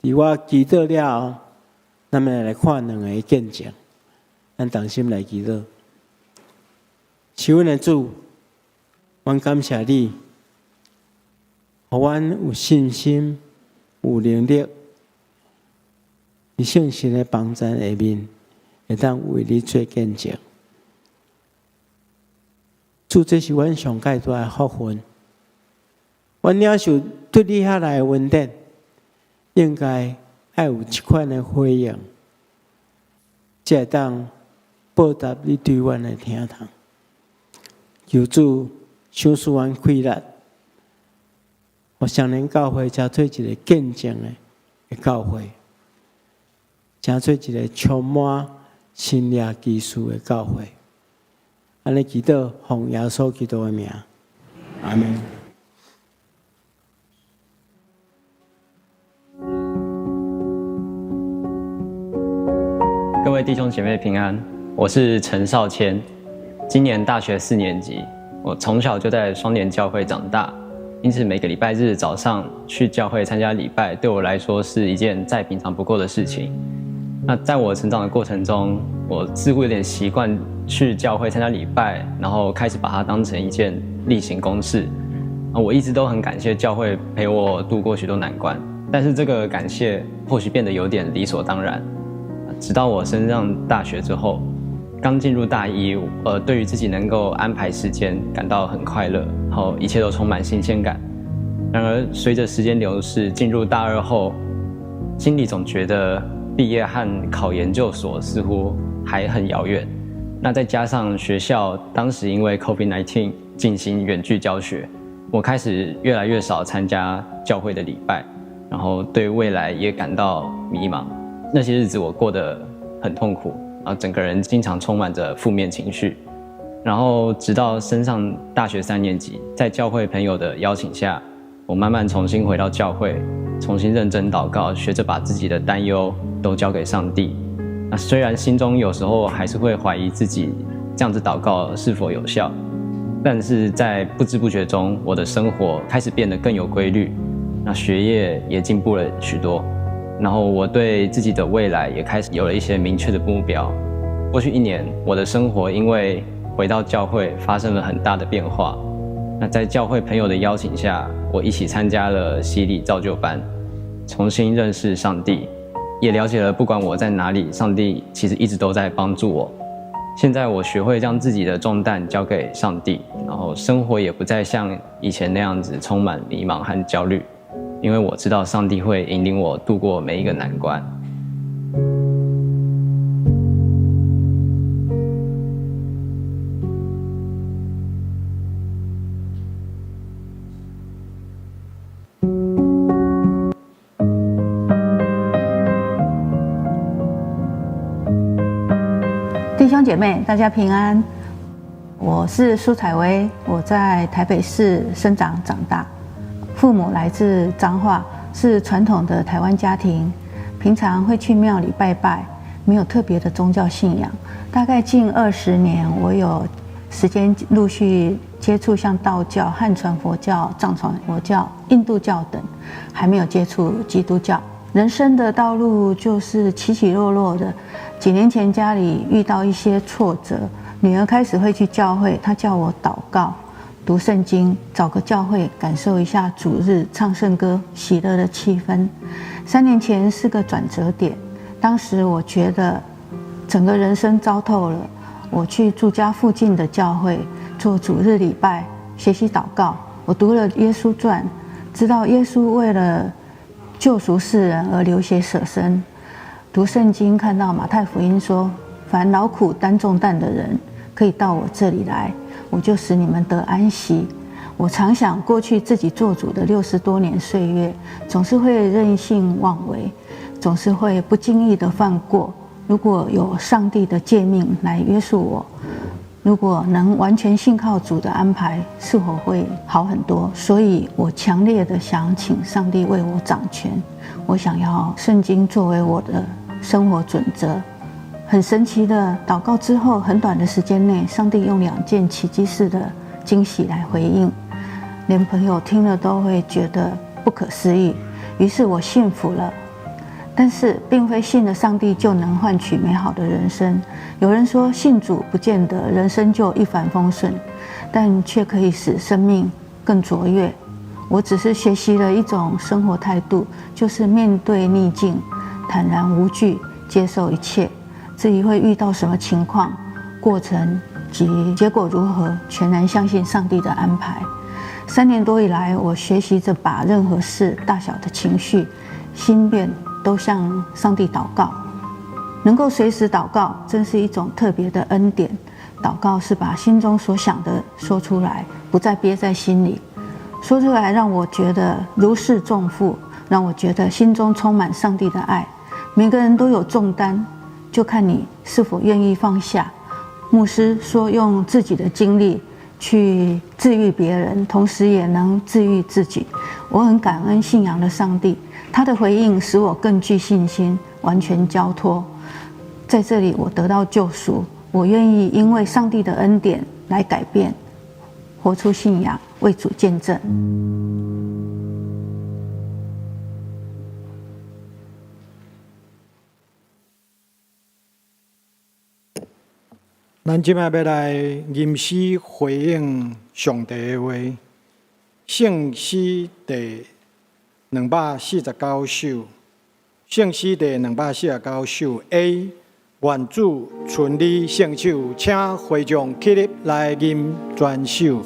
伫我祈祷了后，咱们来看两个见证。咱同心来祈祷。是阮的主，阮感谢你，互阮有信心、有能力，伫圣神的帮助下面，会当为你做见证。主，这是阮上界大的福分。阮领受对你遐来的恩典，应该爱有一款的回应，才会当报答你对阮的听从。求主赏赐阮快乐，互上人教会成做一个见证的教会，成做一个充满新约技术的教会。安尼祈祷，奉耶稣基督的名，阿门。各位弟兄姐妹平安，我是陈少谦，今年大学4年级。我从小就在双年教会长大，因此每个礼拜日早上去教会参加礼拜，对我来说是一件再平常不过的事情。那在我成长的过程中，我似乎有点习惯去教会参加礼拜，然后开始把它当成一件例行公事。我一直都很感谢教会陪我度过许多难关，但是这个感谢或许变得有点理所当然。直到我升上大学之后，刚进入大一，对于自己能够安排时间感到很快乐，然后一切都充满新鲜感。然而随着时间流逝，进入大2后，心里总觉得毕业和考研究所似乎还很遥远。那再加上学校当时因为 COVID-19 进行远距教学，我开始越来越少参加教会的礼拜，然后对未来也感到迷茫。那些日子我过得很痛苦，然后整个人经常充满着负面情绪。然后直到升上大学3年级，在教会朋友的邀请下，我慢慢重新回到教会，重新认真祷告，学着把自己的担忧都交给上帝。那虽然心中有时候还是会怀疑自己这样子祷告是否有效，但是在不知不觉中，我的生活开始变得更有规律，那学业也进步了许多。然后我对自己的未来也开始有了一些明确的目标。过去1年，我的生活因为回到教会发生了很大的变化。那在教会朋友的邀请下，我一起参加了洗礼造就班，重新认识上帝，也了解了不管我在哪里，上帝其实一直都在帮助我。现在我学会将自己的重担交给上帝，然后生活也不再像以前那样子充满迷茫和焦虑。因为我知道上帝会引领我度过每一个难关。弟兄姐妹，大家平安。我是苏彩薇，我在台北市生长长大。父母来自彰化，是传统的台湾家庭，平常会去庙里拜拜，没有特别的宗教信仰。大概近20年，我有时间陆续接触像道教、汉传佛教、藏传佛教、印度教等，还没有接触基督教。人生的道路就是起起落落的。几年前家里遇到一些挫折，女儿开始会去教会，她叫我祷告。读圣经，找个教会感受一下主日唱圣歌喜乐的气氛。3年前是个转折点，当时我觉得整个人生糟透了。我去住家附近的教会做主日礼拜，学习祷告。我读了耶稣传，知道耶稣为了救赎世人而流血舍身。读圣经看到马太福音说，凡劳苦担重担的人可以到我这里来，我就使你们得安息。我常想，过去自己做主的60多年岁月，总是会任性妄为，总是会不经意的犯过。如果有上帝的诫命来约束我，如果能完全信靠主的安排，是否会好很多？所以我强烈的想请上帝为我掌权。我想要圣经作为我的生活准则。很神奇的，祷告之后很短的时间内，上帝用2件奇迹式的惊喜来回应，连朋友听了都会觉得不可思议。于是我信服了。但是并非信了上帝就能换取美好的人生。有人说信主不见得人生就一帆风顺，但却可以使生命更卓越。我只是学习了一种生活态度，就是面对逆境坦然无惧，接受一切。至于会遇到什么情况、过程及结果如何，全然相信上帝的安排。3年多以来，我学习着把任何事、大小的情绪、心愿都向上帝祷告。能够随时祷告，真是一种特别的恩典。祷告是把心中所想的说出来，不再憋在心里。说出来让我觉得如释重负，让我觉得心中充满上帝的爱。每个人都有重担，就看你是否愿意放下。牧师说，用自己的经历去治愈别人，同时也能治愈自己。我很感恩信仰的上帝，他的回应使我更具信心，完全交托。在这里我得到救赎，我愿意因为上帝的恩典来改变，活出信仰，为主见证。咱今摆要来吟诗回应上帝的话，圣诗第249首，圣诗第249首 A， 愿主顺利圣手，请会众起立来吟全首。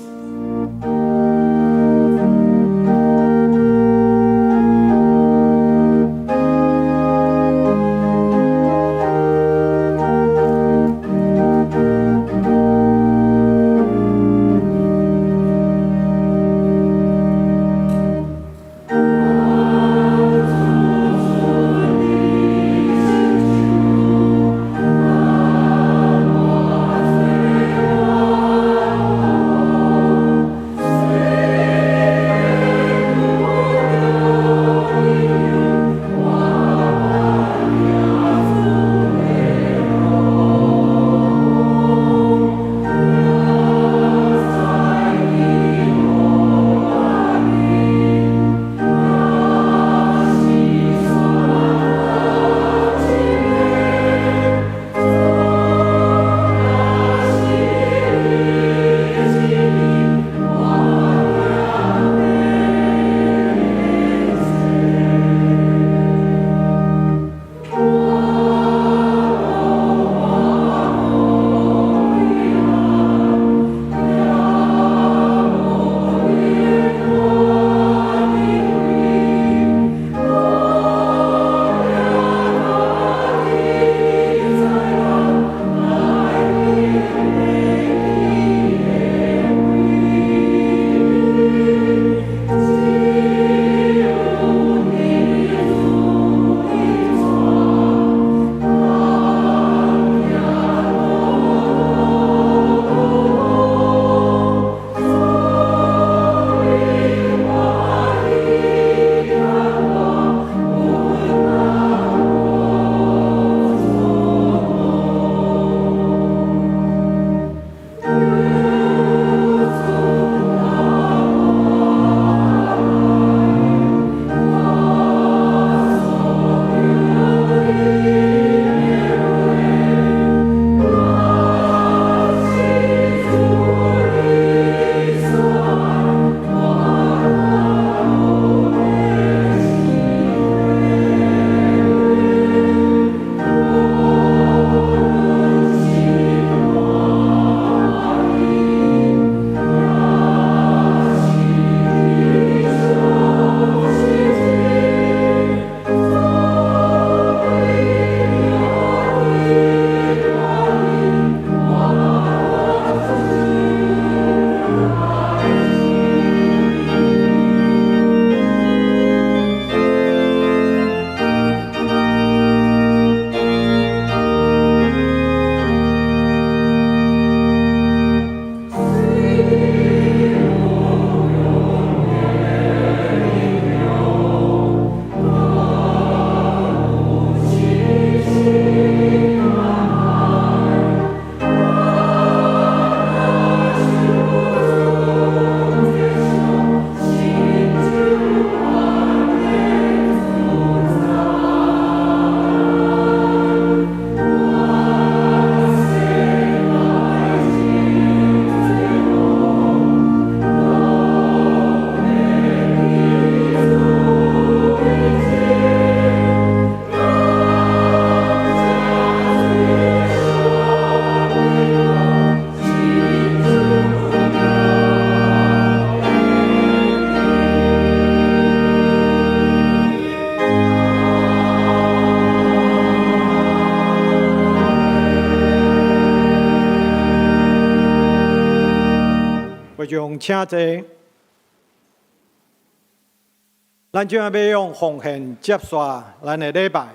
众请坐。咱今仔要用奉献接续咱的礼拜。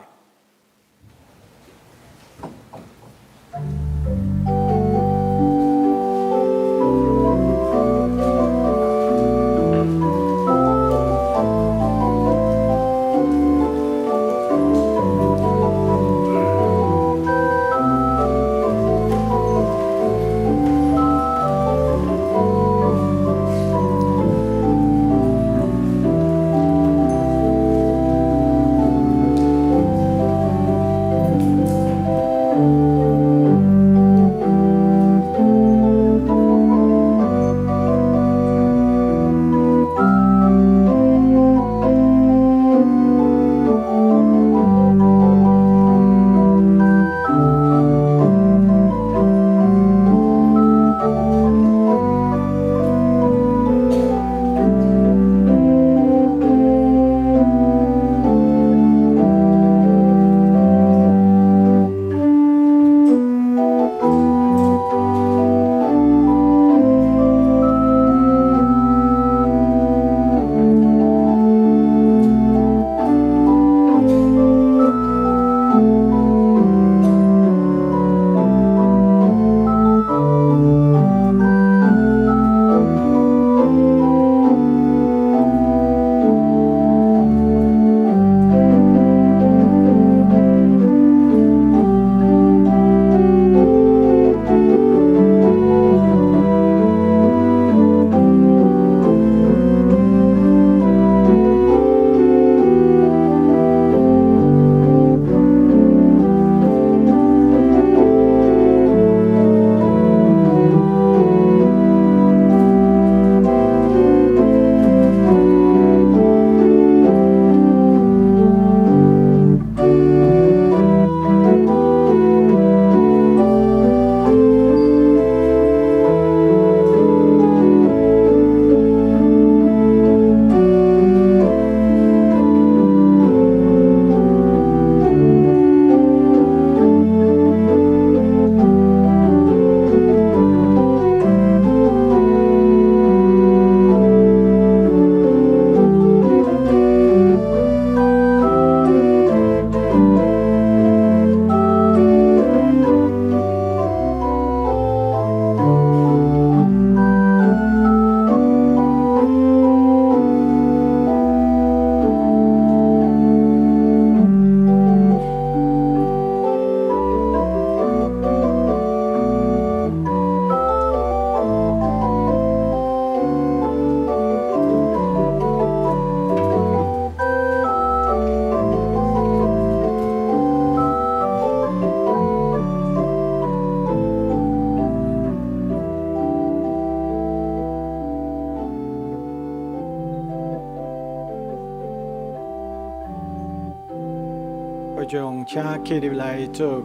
会众请起立来做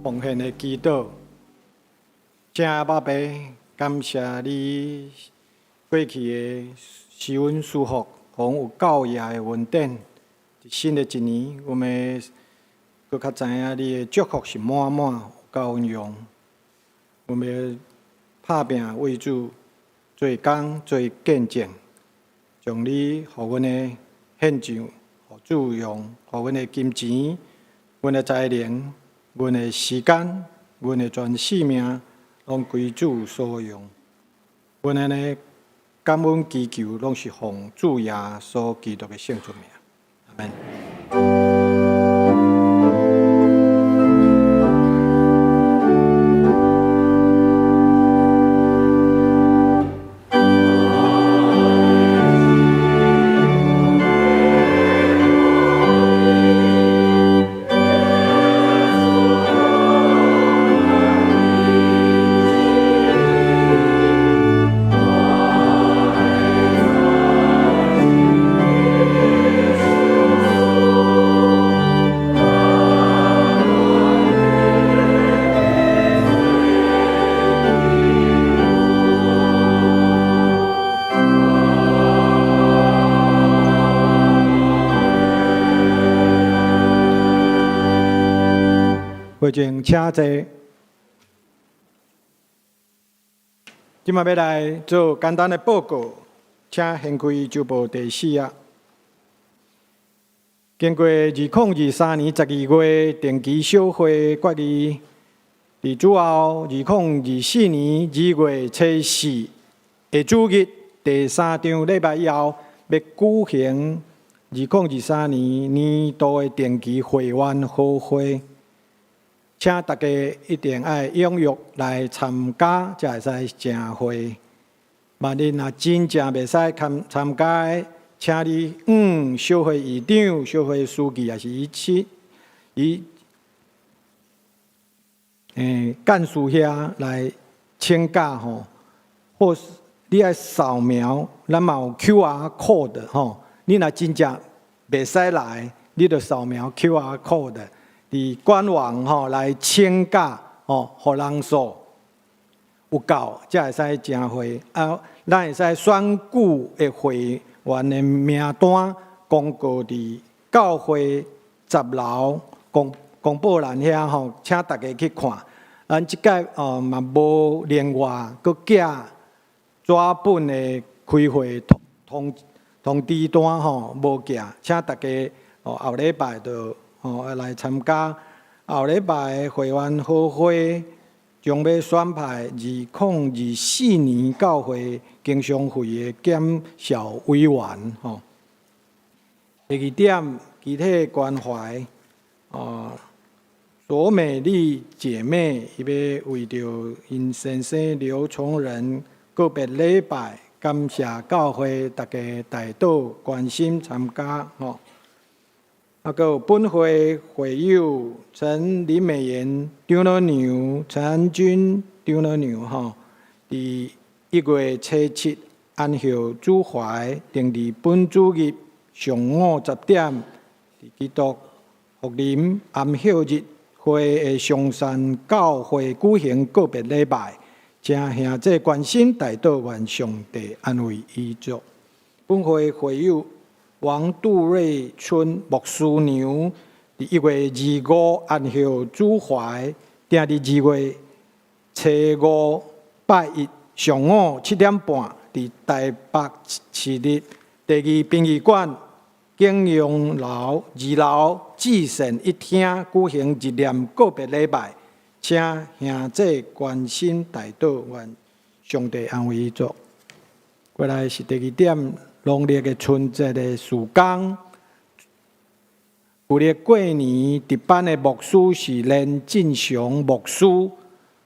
奉献的祈祷。请阿爸爸，感谢你过去的施恩祝福，互有教业的稳定。新的一年，我们更较知影你的祝福是满满有够有用。我们拍拼为主，做工做见证，将你互阮的献上。互主用，互阮的金钱、阮的才能、阮的时间、阮的全生命，拢归主所用。阮安尼感恩祈求，拢是奉主耶稣基督的圣出名。阿门。会众请坐。今今麦要来做简单的报告，请掀开周报第4页。经过2023年12月定期小会决议，伫主后2024年2月初4的主日第3场礼拜以后，要举行2023年年度的定期会员好会，请大家一定要踊跃来参加，才会使正会。万一若真正袂使参加的，请你小会议长、小会书记，也是干事遐来请假吼，或是你爱扫描，咱嘛有 QR code 吼。你若真正袂使来，你就扫描 QR code， 伫官网吼来请假吼，互人数有够，才会使正会啊。咱会使选举的会员的名单公告伫教会10楼公布栏遐吼，请大家去看。咱即届嘛无另外搁寄纸本的开会通知单吼，无寄，请大家后礼拜就来参加后礼拜的会员好会。将要选派2024年教会经常会的检校委员吼。第2点，集体关怀索美丽姐妹伊要为着因先生刘崇仁个别礼拜，感谢教会大家大岛关心参加吼。还有本会会友陈林美妍长老娘、陈安君长老娘吼，伫1月初7安孝主怀，定伫本主日上午10点，伫基督福临安孝日会的上山教会举行个别礼拜，请兄弟关心大岛愿上帝安慰伊族。本会会友王杜瑞春牧师娘伫1月25安孝主怀，定伫2月初5拜一上午7点半，伫台北市立第2殡仪馆景阳楼2楼至善一厅举行一念个别礼拜，请兄弟关心大岛，愿上帝安慰伊族。过来是第2点。农历的春节的时间，旧历过年值班的牧师是连进祥牧师。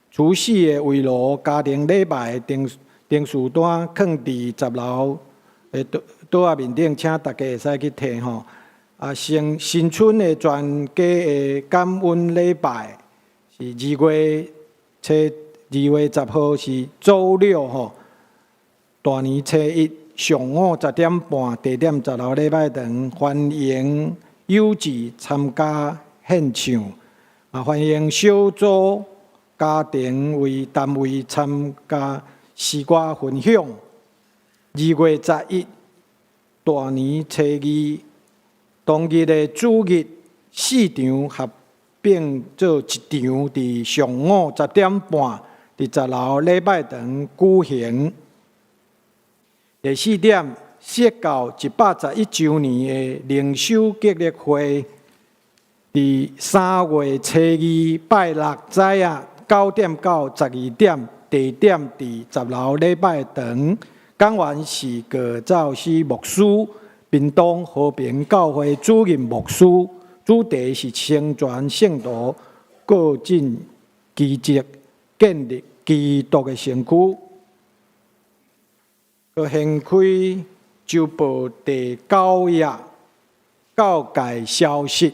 除夕的围炉家庭礼拜订书单放伫10楼的桌仔面顶，请大家会使去摕吼。新春的全家的感恩礼拜是2月10号是周六吼，大年初1。上午10点半，地点10楼礼拜堂，欢迎友志参加献唱，欢迎小组家庭为单位参加诗歌分享。2月11，大年初2，当日的主日4场合并做1场，伫上午10点半，伫10楼礼拜堂举行。第4点，释教111周年的灵修激励会，伫3月初2拜6早夜9点到12点，地点伫10楼礼拜堂。讲员是葛兆熙牧师，屏东和平教会主任牧师，主题是成全圣徒，过尽奇迹，建立基督的身躯。掀开周报第9页，教界消息。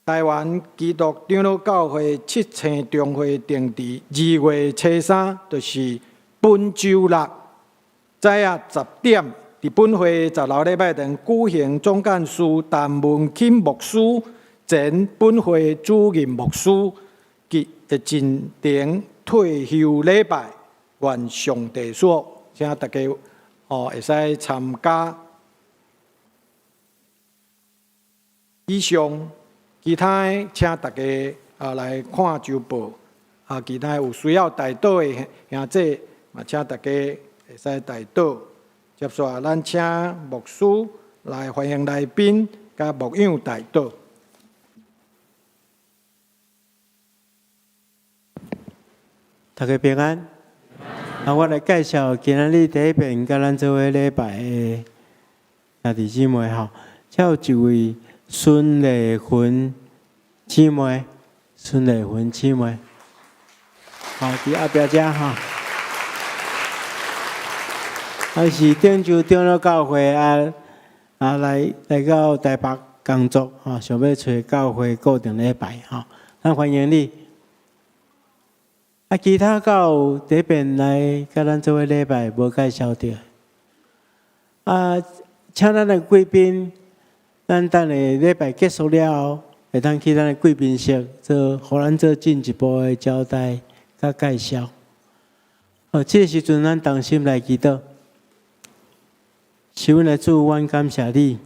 台湾基督长老教会7星中会定伫2月初3，就是本周六早夜10点，伫本会10楼礼拜堂举行总干事陈文钦牧师前本会主任牧师及进庭退休礼拜。愿上帝所，请大家会使参加。以上其他请大家来看周报，其他有需要代祷的兄弟，嘛请大家会使代祷。接下来，咱请牧师来欢迎来宾，甲牧养代祷。大家平安。我来介绍今仔日第一遍甲咱做伙礼拜的兄弟姊妹吼，才有一位孙丽云姊妹，孙丽云姊妹，好，伫后壁遮吼。是顶州长老教会来到台北工作吼，想要找教会固定礼拜吼，咱欢迎你。其他到第一遍来甲咱做伙礼拜无介绍到。请咱的贵宾，咱等下礼拜结束了后，会当去咱的贵宾室互咱做进一步的交代甲介绍。这个时阵咱同心来祈祷。是阮的主，阮感谢你，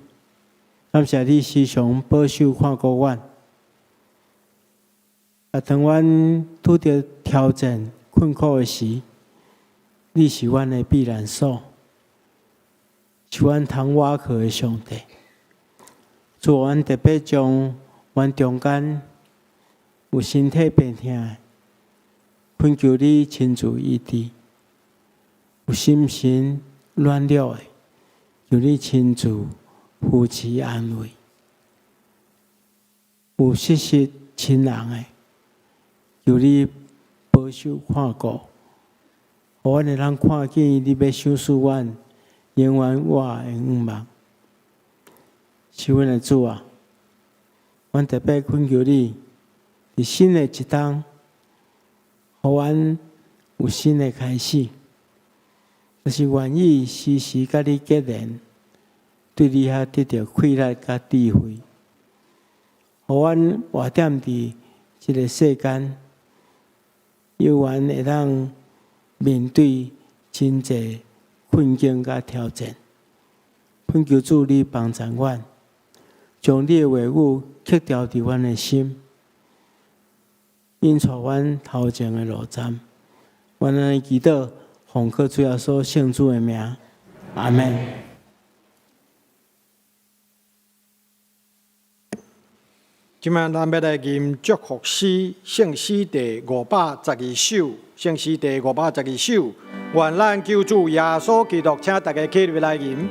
感谢你时常保守看顾阮。当阮拄着挑战、困苦的时，你是阮的避难所，是阮通倚靠的上帝。主，阮特别将阮中间有身体病痛的，恳求你亲自医治；有心神软弱的，求你亲自扶持安慰；有失失亲人的，求你保守看顾，互阮会通看见你要赏赐阮永远活的愿望。是阮的主啊，阮特别恳求你，伫新的一冬，互阮有新的开始，就是愿意时时甲你结连，对你遐得到快乐甲智慧，互阮活踮伫即个世间，有缘会当面对真济困境甲挑战。恳求主你帮助阮，将你的话语刻掉伫阮的心，引带阮头前的路站。阮安尼祈祷，奉靠主耶稣圣主的名，阿门。今晚咱要来吟祝福诗，圣诗第512首，圣诗第512首。愿咱救主耶稣基督，请大家起立来吟。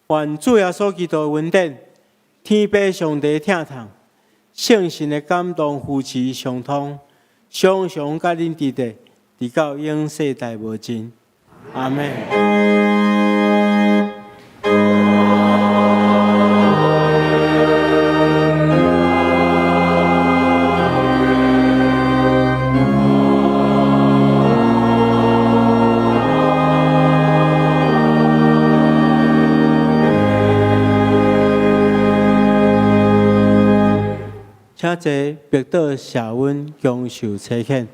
愿主耶稣基督的恩典、天父上帝疼痛、圣神的感动扶持相通，常常甲恁伫地，直到永世代无尽。阿门。请坐，别倒下温，享受车见。